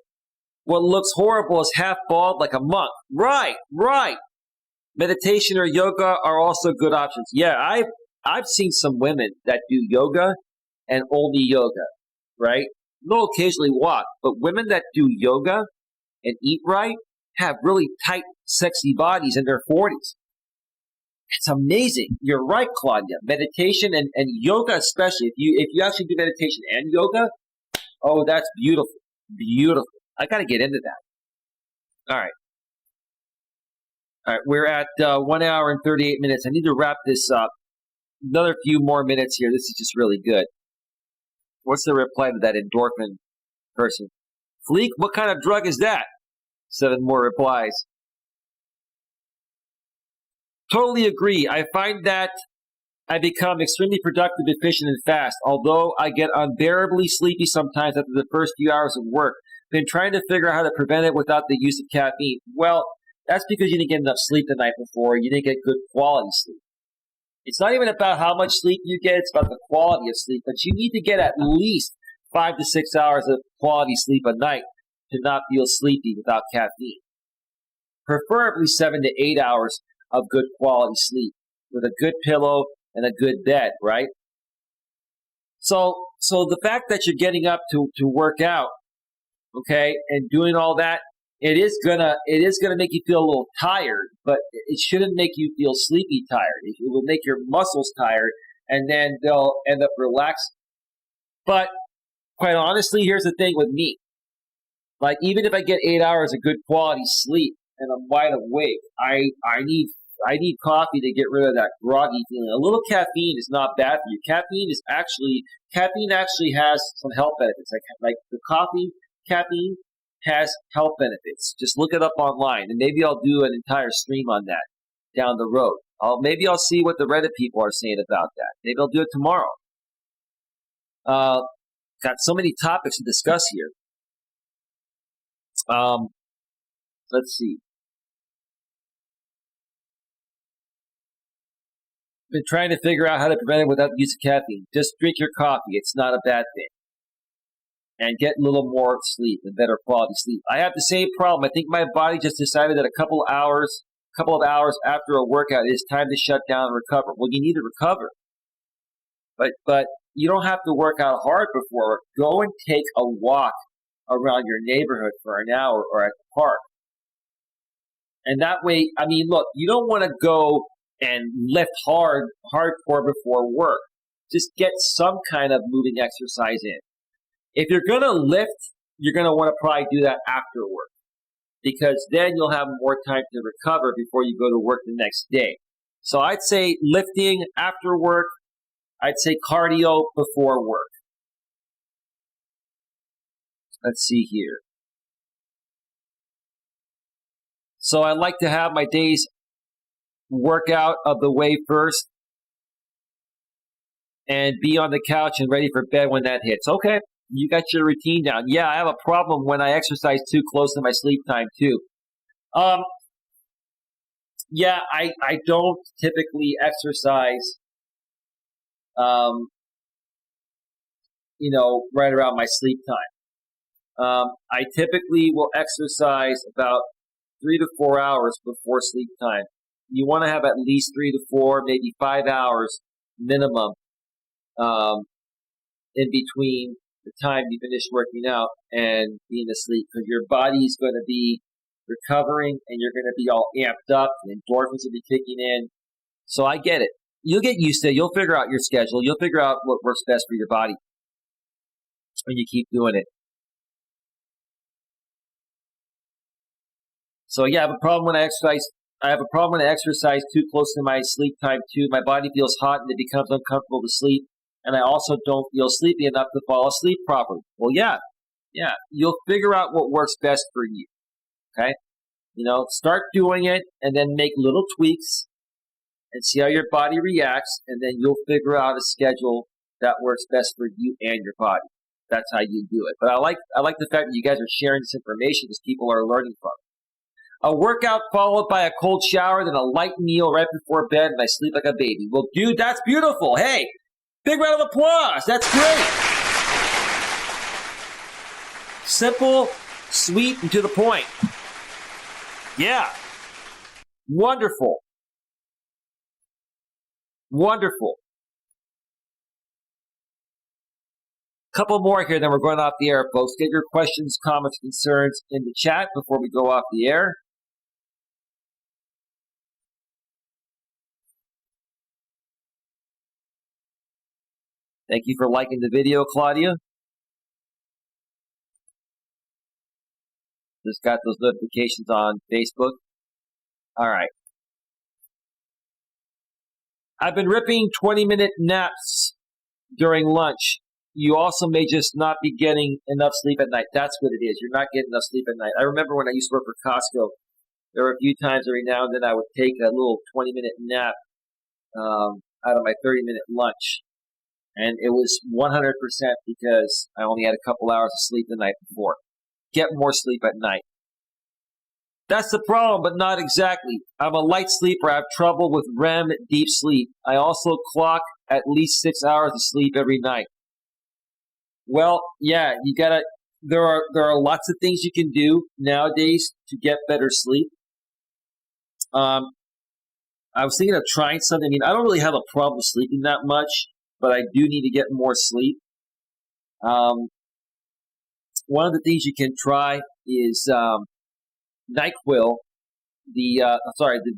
S1: What looks horrible is half bald like a monk. Right. Meditation or yoga are also good options. Yeah, I've seen some women that do yoga and only yoga, right? They'll occasionally walk, but women that do yoga and eat right have really tight, sexy bodies in their 40s. It's amazing. You're right, Claudia. Meditation and yoga, especially if you actually do meditation and yoga, oh, that's beautiful, beautiful. I got to get into that. All right. All right, we're at 1 hour and 38 minutes. I need to wrap this up. Another few more minutes here. This is just really good. What's the reply to that endorphin person? Fleek, what kind of drug is that? 7 more replies. Totally agree. I find that I become extremely productive, efficient, and fast, although I get unbearably sleepy sometimes after the first few hours of work. Been trying to figure out how to prevent it without the use of caffeine. Well, that's because you didn't get enough sleep the night before. You didn't get good quality sleep. It's not even about how much sleep you get. It's about the quality of sleep. But you need to get at least 5 to 6 hours of quality sleep a night to not feel sleepy without caffeine. Preferably 7 to 8 hours of good quality sleep with a good pillow and a good bed, right? So the fact that you're getting up to work out, okay, and doing all that, it is gonna make you feel a little tired, but it shouldn't make you feel sleepy tired. It will make your muscles tired, and then they'll end up relaxing. But quite honestly, here's the thing with me. Like, even if I get 8 hours of good quality sleep and I'm wide awake, I need coffee to get rid of that groggy feeling. A little caffeine is not bad for you. Caffeine actually has some health benefits. Like the caffeine has health benefits. Just look it up online, and maybe I'll do an entire stream on that down the road. Maybe I'll see what the Reddit people are saying about that. Maybe I'll do it tomorrow. Got so many topics to discuss here. Let's see. Been trying to figure out how to prevent it without the use of caffeine. Just drink your coffee. It's not a bad thing. And get a little more sleep and better quality sleep. I have the same problem. I think my body just decided that a couple of hours after a workout, it's time to shut down and recover. Well, you need to recover. But you don't have to work out hard before work. Go and take a walk around your neighborhood for an hour or at the park. And that way, I mean, look, you don't want to go and lift hardcore before work. Just get some kind of moving exercise in. If you're going to lift, you're going to want to probably do that after work, because then you'll have more time to recover before you go to work the next day. So I'd say lifting after work. I'd say cardio before work. Let's see here. So I like to have my day's workout of the way first and be on the couch and ready for bed when that hits. Okay, you got your routine down. Yeah, I have a problem when I exercise too close to my sleep time too. Yeah, I don't typically exercise, right around my sleep time. I typically will exercise about 3 to 4 hours before sleep time. You want to have at least 3 to 4, maybe 5 hours minimum in between the time you finish working out and being asleep, because your body's going to be recovering and you're going to be all amped up and endorphins will be kicking in. So I get it. You'll get used to it. You'll figure out your schedule. You'll figure out what works best for your body when you keep doing it. So yeah, I have a problem when I exercise too close to my sleep time too. My body feels hot and it becomes uncomfortable to sleep. And I also don't feel sleepy enough to fall asleep properly. Well, yeah. You'll figure out what works best for you. Okay? Start doing it and then make little tweaks and see how your body reacts. And then you'll figure out a schedule that works best for you and your body. That's how you do it. But I like the fact that you guys are sharing this information because people are learning from it. A workout followed by a cold shower, then a light meal right before bed, and I sleep like a baby. Well, dude, that's beautiful. Hey, big round of applause. That's great. Simple, sweet, and to the point. Yeah. Wonderful. Couple more here, then we're going off the air, folks. Get your questions, comments, concerns in the chat before we go off the air. Thank you for liking the video, Claudia. Just got those notifications on Facebook. All right. I've been ripping 20-minute naps during lunch. You also may just not be getting enough sleep at night. That's what it is. You're not getting enough sleep at night. I remember when I used to work for Costco, there were a few times every now and then I would take a little 20-minute nap out of my 30-minute lunch. And it was 100% because I only had a couple hours of sleep the night before. Get more sleep at night. That's the problem, but not exactly. I'm a light sleeper. I have trouble with REM deep sleep. I also clock at least 6 hours of sleep every night. Well, yeah, you gotta. There are lots of things you can do nowadays to get better sleep. I was thinking of trying something. I mean, I don't really have a problem sleeping that much, but I do need to get more sleep. One of the things you can try is NyQuil. The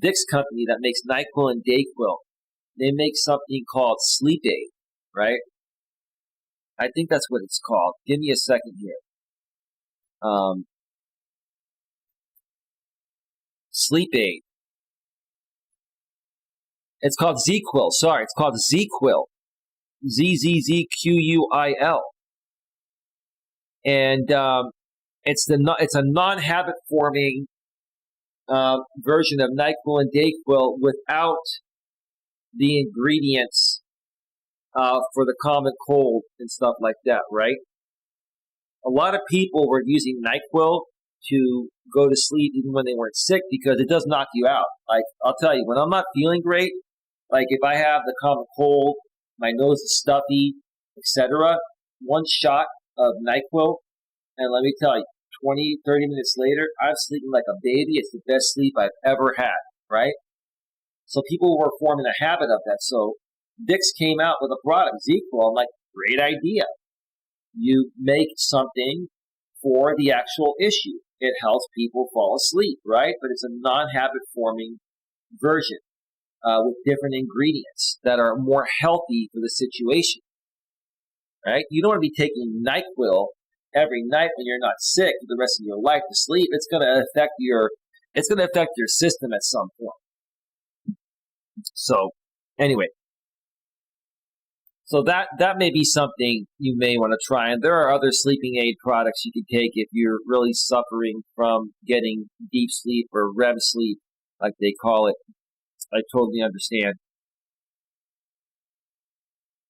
S1: Vicks company that makes NyQuil and DayQuil. They make something called Sleep Aid, right? I think that's what it's called. Give me a second here. Sleep Aid. It's called ZQuil. Sorry, it's called ZQuil. ZZZQUIL. And it's a non-habit forming version of NyQuil and DayQuil without the ingredients for the common cold and stuff like that, right? A lot of people were using NyQuil to go to sleep even when they weren't sick because it does knock you out. Like, I'll tell you, when I'm not feeling great, like if I have the common cold, my nose is stuffy, etc., one shot of NyQuil, and let me tell you, 20, 30 minutes later, I'm sleeping like a baby. It's the best sleep I've ever had, right? So people were forming a habit of that. So Vicks came out with a product, ZQuil. I'm like, great idea. You make something for the actual issue. It helps people fall asleep, right? But it's a non-habit forming version with different ingredients that are more healthy for the situation, right? You don't want to be taking NyQuil every night when you're not sick for the rest of your life to sleep. It's going to affect your system at some point. So anyway, so that may be something you may want to try. And there are other sleeping aid products you can take if you're really suffering from getting deep sleep or REM sleep, like they call it. I totally understand.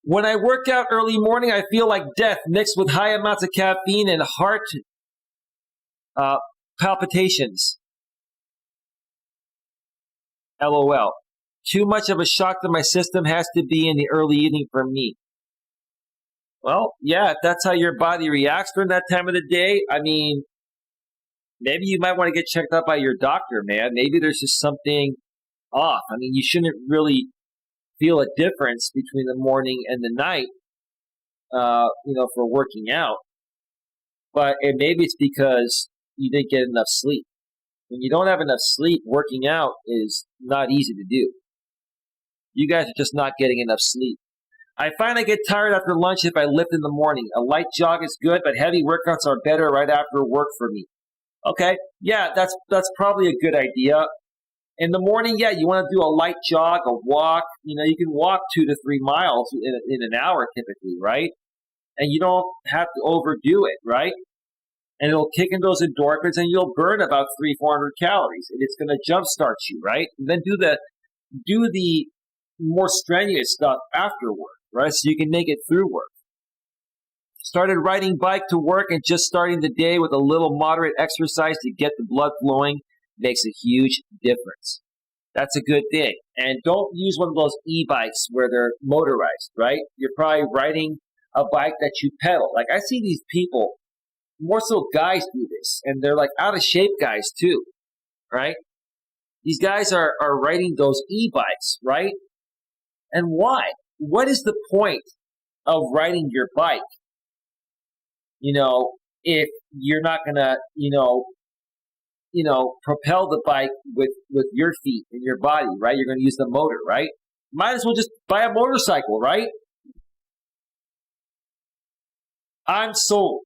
S1: When I work out early morning, I feel like death mixed with high amounts of caffeine and heart palpitations. LOL. Too much of a shock to my system has to be in the early evening for me. Well, yeah, if that's how your body reacts during that time of the day, I mean, maybe you might want to get checked out by your doctor, man. Maybe there's just something off. I mean, you shouldn't really feel a difference between the morning and the night, for working out. But maybe it's because you didn't get enough sleep. When you don't have enough sleep, working out is not easy to do. You guys are just not getting enough sleep. I find I get tired after lunch if I lift in the morning. A light jog is good, but heavy workouts are better right after work for me. Okay, yeah, that's probably a good idea. In the morning, yeah, you want to do a light jog, a walk. You can walk 2 to 3 miles in an hour typically, right? And you don't have to overdo it, right? And it'll kick in those endorphins, and you'll burn about 300-400 calories, and it's going to jumpstart you, right? And then do the more strenuous stuff after work, right? So you can make it through work. Started riding bike to work and just starting the day with a little moderate exercise to get the blood flowing makes a huge difference. That's a good thing. And don't use one of those e-bikes where they're motorized, right? You're probably riding a bike that you pedal. Like I see these people, more so guys do this, and they're like out of shape guys too, right? These guys are riding those e-bikes, right? And why? What is the point of riding your bike? If you're not gonna, propel the bike with your feet and your body, right? You're gonna use the motor, right? Might as well just buy a motorcycle, right? I'm sold.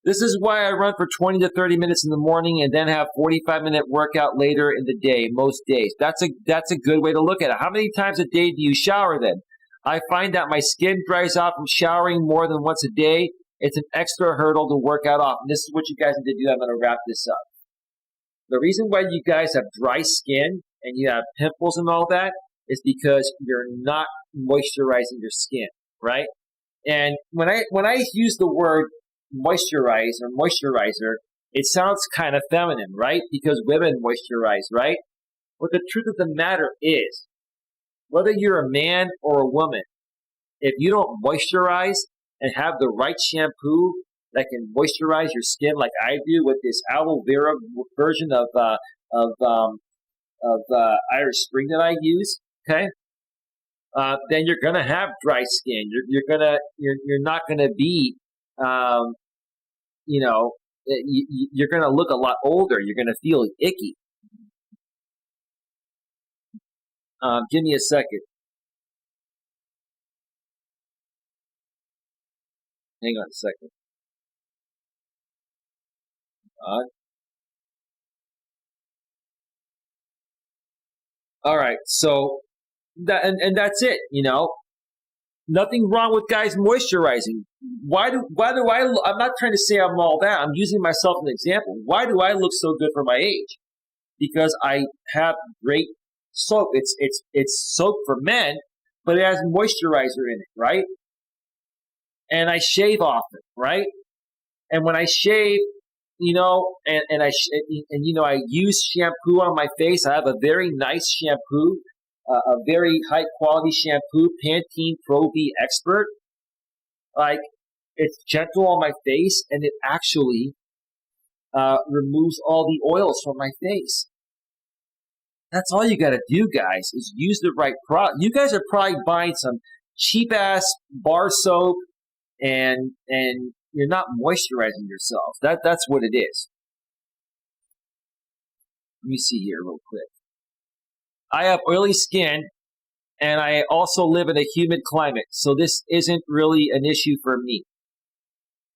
S1: This is why I run for 20 to 30 minutes in the morning and then have 45-minute workout later in the day, most days. That's a good way to look at it. How many times a day do you shower then? I find that my skin dries out from showering more than once a day. It's an extra hurdle to work out off. And this is what you guys need to do. I'm going to wrap this up. The reason why you guys have dry skin and you have pimples and all that is because you're not moisturizing your skin, right? And when I use the word moisturize or moisturizer, it sounds kind of feminine, right? Because women moisturize, right? But the truth of the matter is, whether you're a man or a woman, if you don't moisturize and have the right shampoo that can moisturize your skin like I do with this aloe vera version of Irish Spring that I use, okay? Then you're gonna have dry skin. You're not gonna be, you're gonna look a lot older. You're gonna feel icky. Give me a second. Hang on a second. All right, so that's it. Nothing wrong with guys moisturizing. Why do I? I'm not trying to say I'm all that. I'm using myself as an example. Why do I look so good for my age? Because I have great soap. It's soap for men, but it has moisturizer in it, right? And I shave often, right? And when I shave, I use shampoo on my face. I have a very nice shampoo, a very high quality shampoo, Pantene Pro V Expert. Like, it's gentle on my face, and it actually removes all the oils from my face. That's all you got to do, guys, is use the right product. You guys are probably buying some cheap ass bar soap, and you're not moisturizing yourselves. That's what it is. Let me see here real quick. I have oily skin, and I also live in a humid climate, so this isn't really an issue for me.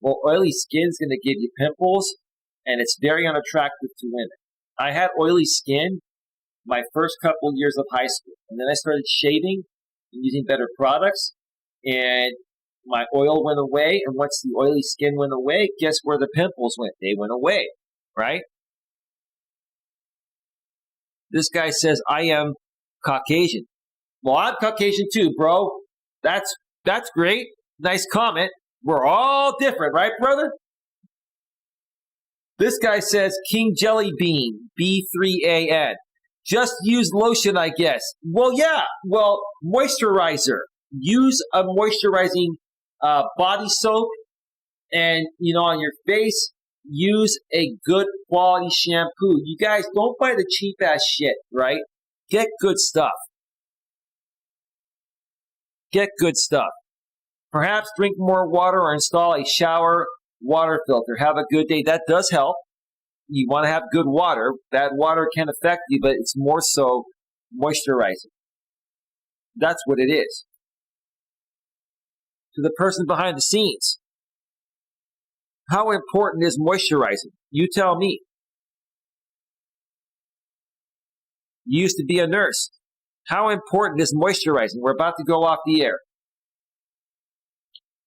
S1: Well, oily skin is going to give you pimples, and it's very unattractive to women. I had oily skin my first couple of years of high school, and then I started shaving and using better products, and my oil went away, and once the oily skin went away, guess where the pimples went? They went away, right? This guy says, I am Caucasian. Well, I'm Caucasian too, bro. That's great. Nice comment. We're all different, right, brother? This guy says, King Jelly Bean, B3AN. Just use lotion, I guess. Well, yeah. Well, moisturizer. Use a moisturizing body soap, and on your face, use a good quality shampoo. You guys don't buy the cheap ass shit, right? Get good stuff. Get good stuff. Perhaps drink more water or install a shower water filter. Have a good day. That does help. You want to have good water. Bad water can affect you, but it's more so moisturizing. That's what it is. To the person behind the scenes, how important is moisturizing? You tell me. You used to be a nurse. How important is moisturizing? We're about to go off the air.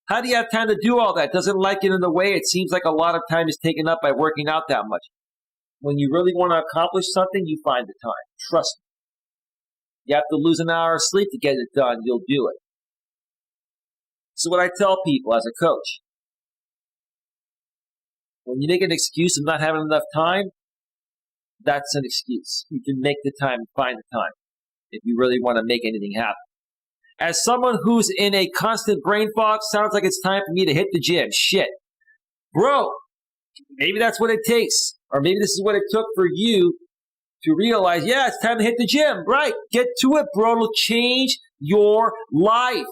S1: How do you have time to do all that? Doesn't like it in the way. It seems like a lot of time is taken up by working out that much. When you really want to accomplish something, you find the time. Trust me. You have to lose an hour of sleep to get it done. You'll do it. So what I tell people as a coach, when you make an excuse of not having enough time, that's an excuse. You can make the time and find the time if you really want to make anything happen. As someone who's in a constant brain fog, sounds like it's time for me to hit the gym. Shit. Bro, maybe that's what it takes. Or maybe this is what it took for you to realize, yeah, it's time to hit the gym. Right. Get to it, bro. It'll change your life.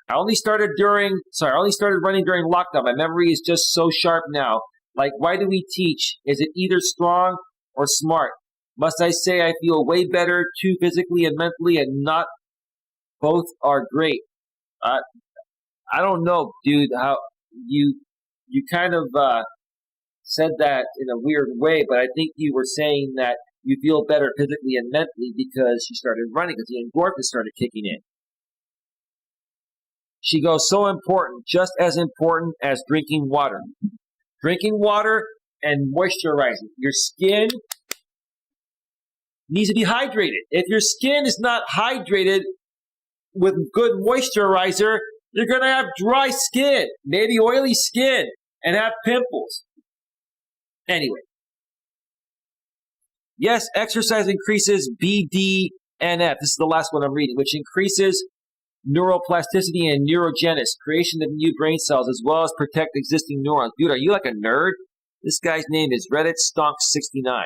S1: I only started running during lockdown. My memory is just so sharp now. Like, why do we teach? Is it either strong or smart? Must I say I feel way better too physically and mentally, and not both are great? I don't know, dude, how you kind of said that in a weird way, but I think you were saying that you feel better physically and mentally because you started running, because the endorphins started kicking in. She goes, so important, just as important as drinking water. Drinking water and moisturizing. Your skin needs to be hydrated. If your skin is not hydrated with good moisturizer, you're going to have dry skin, maybe oily skin, and have pimples. Anyway. Yes, exercise increases BDNF. This is the last one I'm reading, which increases neuroplasticity and neurogenesis, creation of new brain cells, as well as protect existing neurons. Dude, are you like a nerd? This guy's name is Reddit Stonk69.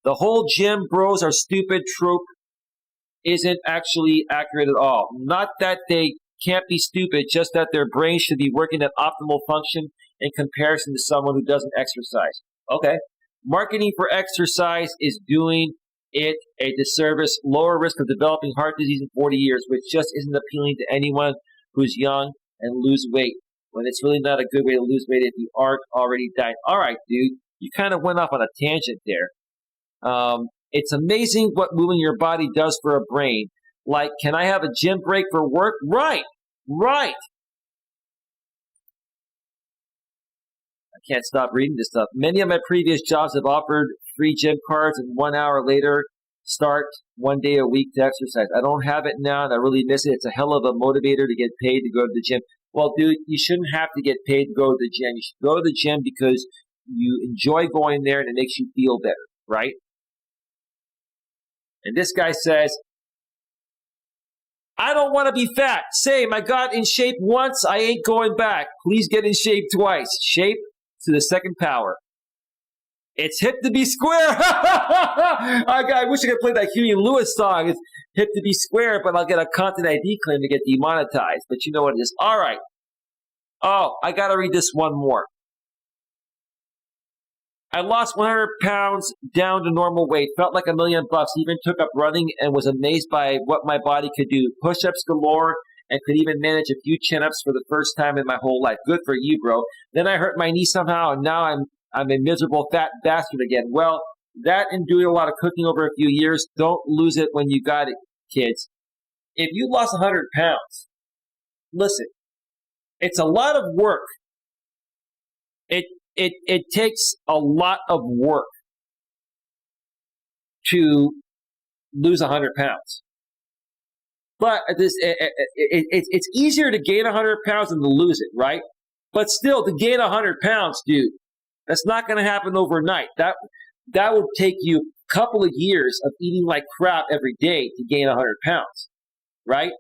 S1: The whole gym bros are stupid trope isn't actually accurate at all. Not that they can't be stupid, just that their brains should be working at optimal function in comparison to someone who doesn't exercise. Okay. Marketing for exercise is doing it a disservice, lower risk of developing heart disease in 40 years, which just isn't appealing to anyone who's young and lose weight, when it's really not a good way to lose weight if you aren't already dying. All right, dude, you kind of went off on a tangent there. It's amazing what moving your body does for a brain. Like, can I have a gym break for work? Right. I can't stop reading this stuff. Many of my previous jobs have offered free gym cards and 1 hour later start 1 day a week to exercise. I don't have it now and I really miss it. It's a hell of a motivator to get paid to go to the gym. Well, dude, you shouldn't have to get paid to go to the gym. You should go to the gym because you enjoy going there and it makes you feel better, right? And this guy says, I don't want to be fat. Same, I got in shape once, I ain't going back. Please get in shape twice. Shape to the second power. It's hip to be square. I wish I could play that Huey Lewis song. It's hip to be square, but I'll get a content ID claim to get demonetized. But you know what it is. All right. Oh, I got to read this one more. I lost 100 pounds down to normal weight, felt like $1 million, even took up running and was amazed by what my body could do. Push-ups galore and could even manage a few chin-ups for the first time in my whole life. Good for you, bro. Then I hurt my knee somehow, and now I'm a miserable fat bastard again. Well, that and doing a lot of cooking over a few years, don't lose it when you got it, kids. If you lost 100 pounds, listen, it's a lot of work. It takes a lot of work to lose 100 pounds. But it's easier to gain 100 pounds than to lose it, right? But still, to gain 100 pounds, dude, that's not going to happen overnight. That would take you a couple of years of eating like crap every day to gain 100 pounds, right?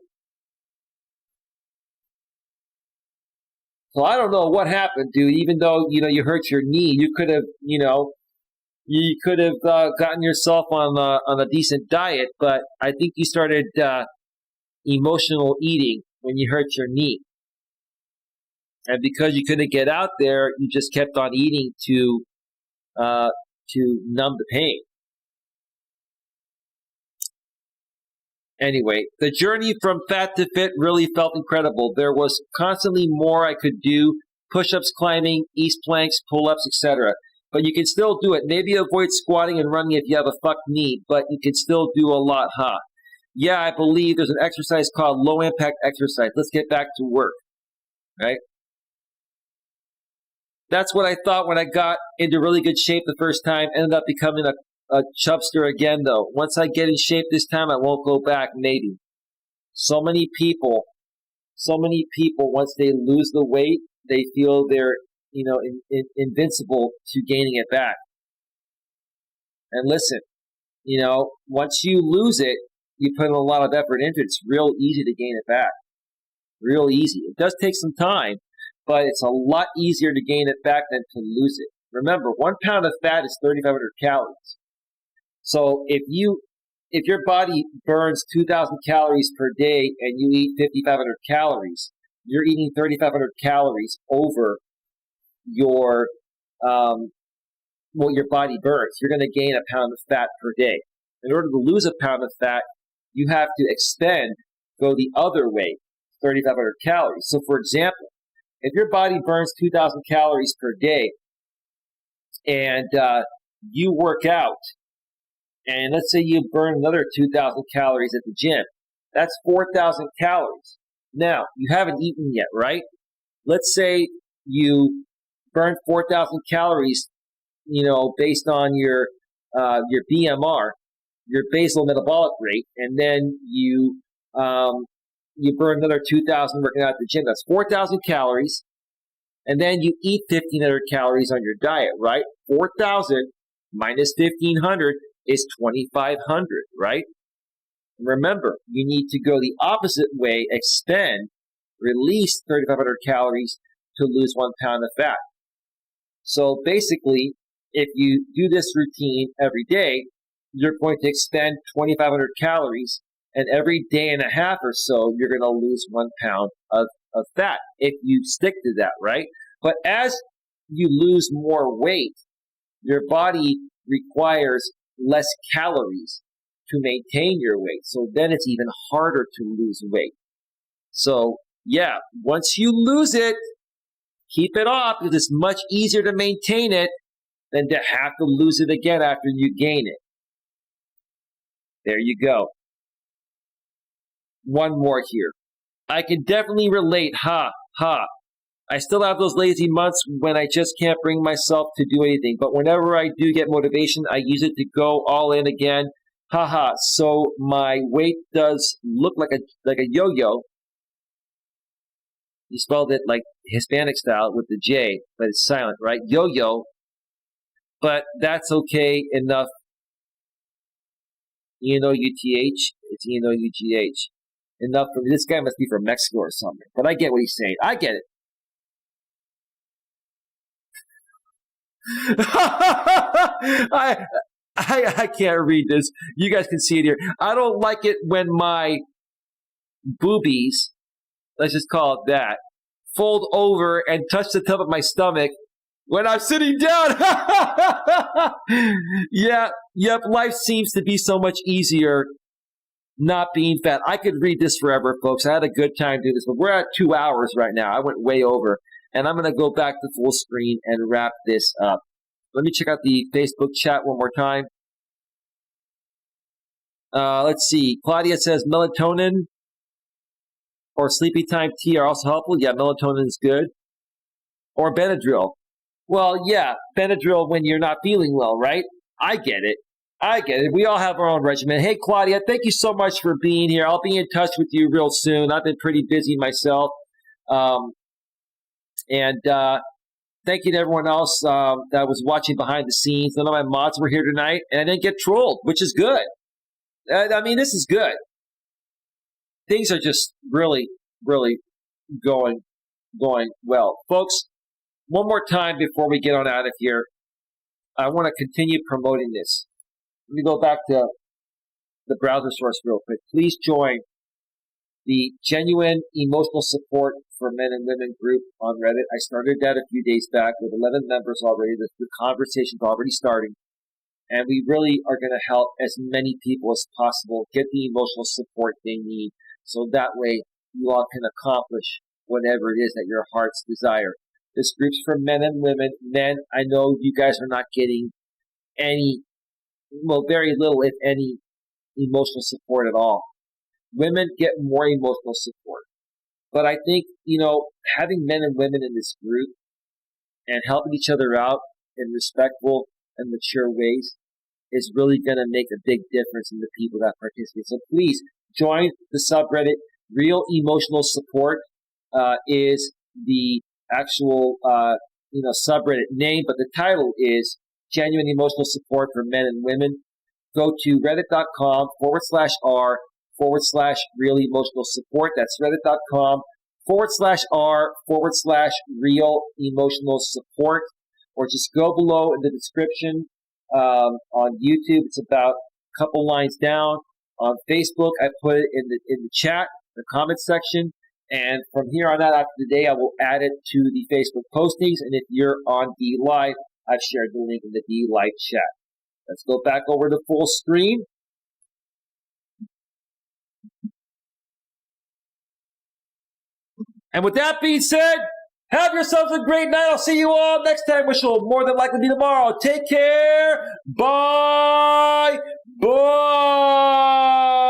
S1: So I don't know what happened, dude. Even though, you hurt your knee, you could have, gotten yourself on a decent diet. But I think you started emotional eating when you hurt your knee. And because you couldn't get out there, you just kept on eating to numb the pain. Anyway, the journey from fat to fit really felt incredible. There was constantly more I could do, push-ups, climbing, east planks, pull-ups, etc. But you can still do it. Maybe avoid squatting and running if you have a fucked knee, but you can still do a lot, huh? Yeah, I believe there's an exercise called low-impact exercise. Let's get back to work, right? That's what I thought when I got into really good shape the first time, ended up becoming a chubster again, though. Once I get in shape this time, I won't go back, maybe. So many people, once they lose the weight, they feel they're, invincible to gaining it back. And listen, once you lose it, you put in a lot of effort into it. It's real easy to gain it back. Real easy. It does take some time, but it's a lot easier to gain it back than to lose it. Remember, 1 pound of fat is 3,500 calories. So if your body burns 2,000 calories per day and you eat 5,500 calories, you're eating 3,500 calories over your what your body burns. You're going to gain a pound of fat per day. In order to lose a pound of fat, you have to go the other way, 3,500 calories. So, for example, if your body burns 2,000 calories per day and you work out, and let's say you burn another 2,000 calories at the gym, that's 4,000 calories. Now, you haven't eaten yet, right? Let's say you burn 4,000 calories, based on your BMR, your basal metabolic rate, and then you burn another 2,000 working out at the gym. That's 4,000 calories, and then you eat 1,500 calories on your diet, right? 4,000 minus 1,500 is 2,500, right? Remember, you need to go the opposite way, release 3,500 calories to lose 1 pound of fat. So basically, if you do this routine every day, you're going to expend 2,500 calories, and every day and a half or so, you're going to lose 1 pound of fat if you stick to that, right? But as you lose more weight, your body requires less calories to maintain your weight. So then it's even harder to lose weight. So yeah, once you lose it, keep it off because it's much easier to maintain it than to have to lose it again after you gain it. There you go. One more here. I can definitely relate. I still have those lazy months when I just can't bring myself to do anything. But whenever I do get motivation, I use it to go all in again. So my weight does look like a yo-yo. You spelled it like Hispanic style with the J, but it's silent, right? Yo-yo. But that's okay enough. E-N-O-U-T-H. It's E-N-O-U-G-H. Enough for me. This guy must be from Mexico or something. But I get what he's saying. I get it. I can't read this. You guys can see it here. I don't like it when my boobies, let's just call it that, fold over and touch the top of my stomach when I'm sitting down. Yep, life seems to be so much easier not being fat. I could read this forever, folks. I had a good time doing this, but we're at 2 hours right now. I went way over, and I'm going to go back to full screen and wrap this up. Let me check out the Facebook chat one more time. Let's see. Claudia says melatonin or sleepy time tea are also helpful. Yeah, melatonin is good. Or Benadryl. Well, yeah, Benadryl when you're not feeling well, right? I get it. We all have our own regimen. Hey, Claudia, thank you so much for being here. I'll be in touch with you real soon. I've been pretty busy myself. And thank you to everyone else that was watching behind the scenes. None of my mods were here tonight, and I didn't get trolled, which is good. This is good. Things are just really, really going well. Folks, one more time before we get on out of here, I want to continue promoting this. Let me go back to the browser source real quick. Please join the Genuine Emotional Support for Men and Women group on Reddit. I started that a few days back with 11 members already. The conversation's already starting. And we really are going to help as many people as possible get the emotional support they need so that way you all can accomplish whatever it is that your hearts desire. This group's for men and women. Men, I know you guys are not getting very little, if any, emotional support at all. Women get more emotional support. But I think, having men and women in this group and helping each other out in respectful and mature ways is really going to make a big difference in the people that participate. So please join the subreddit. Real Emotional Support is the actual subreddit name, but the title is Genuine Emotional Support for Men and Women. Go to reddit.com/r/real emotional support. That's reddit.com/r/real emotional support. Or just go below in the description on YouTube. It's about a couple lines down. On Facebook, I put it in the chat, the comment section. And from here on out, after the day, I will add it to the Facebook postings. And if you're on D Live, I've shared the link in the D Live chat. Let's go back over to full screen. And with that being said, have yourselves a great night. I'll see you all next time, which will more than likely be tomorrow. Take care. Bye. Bye.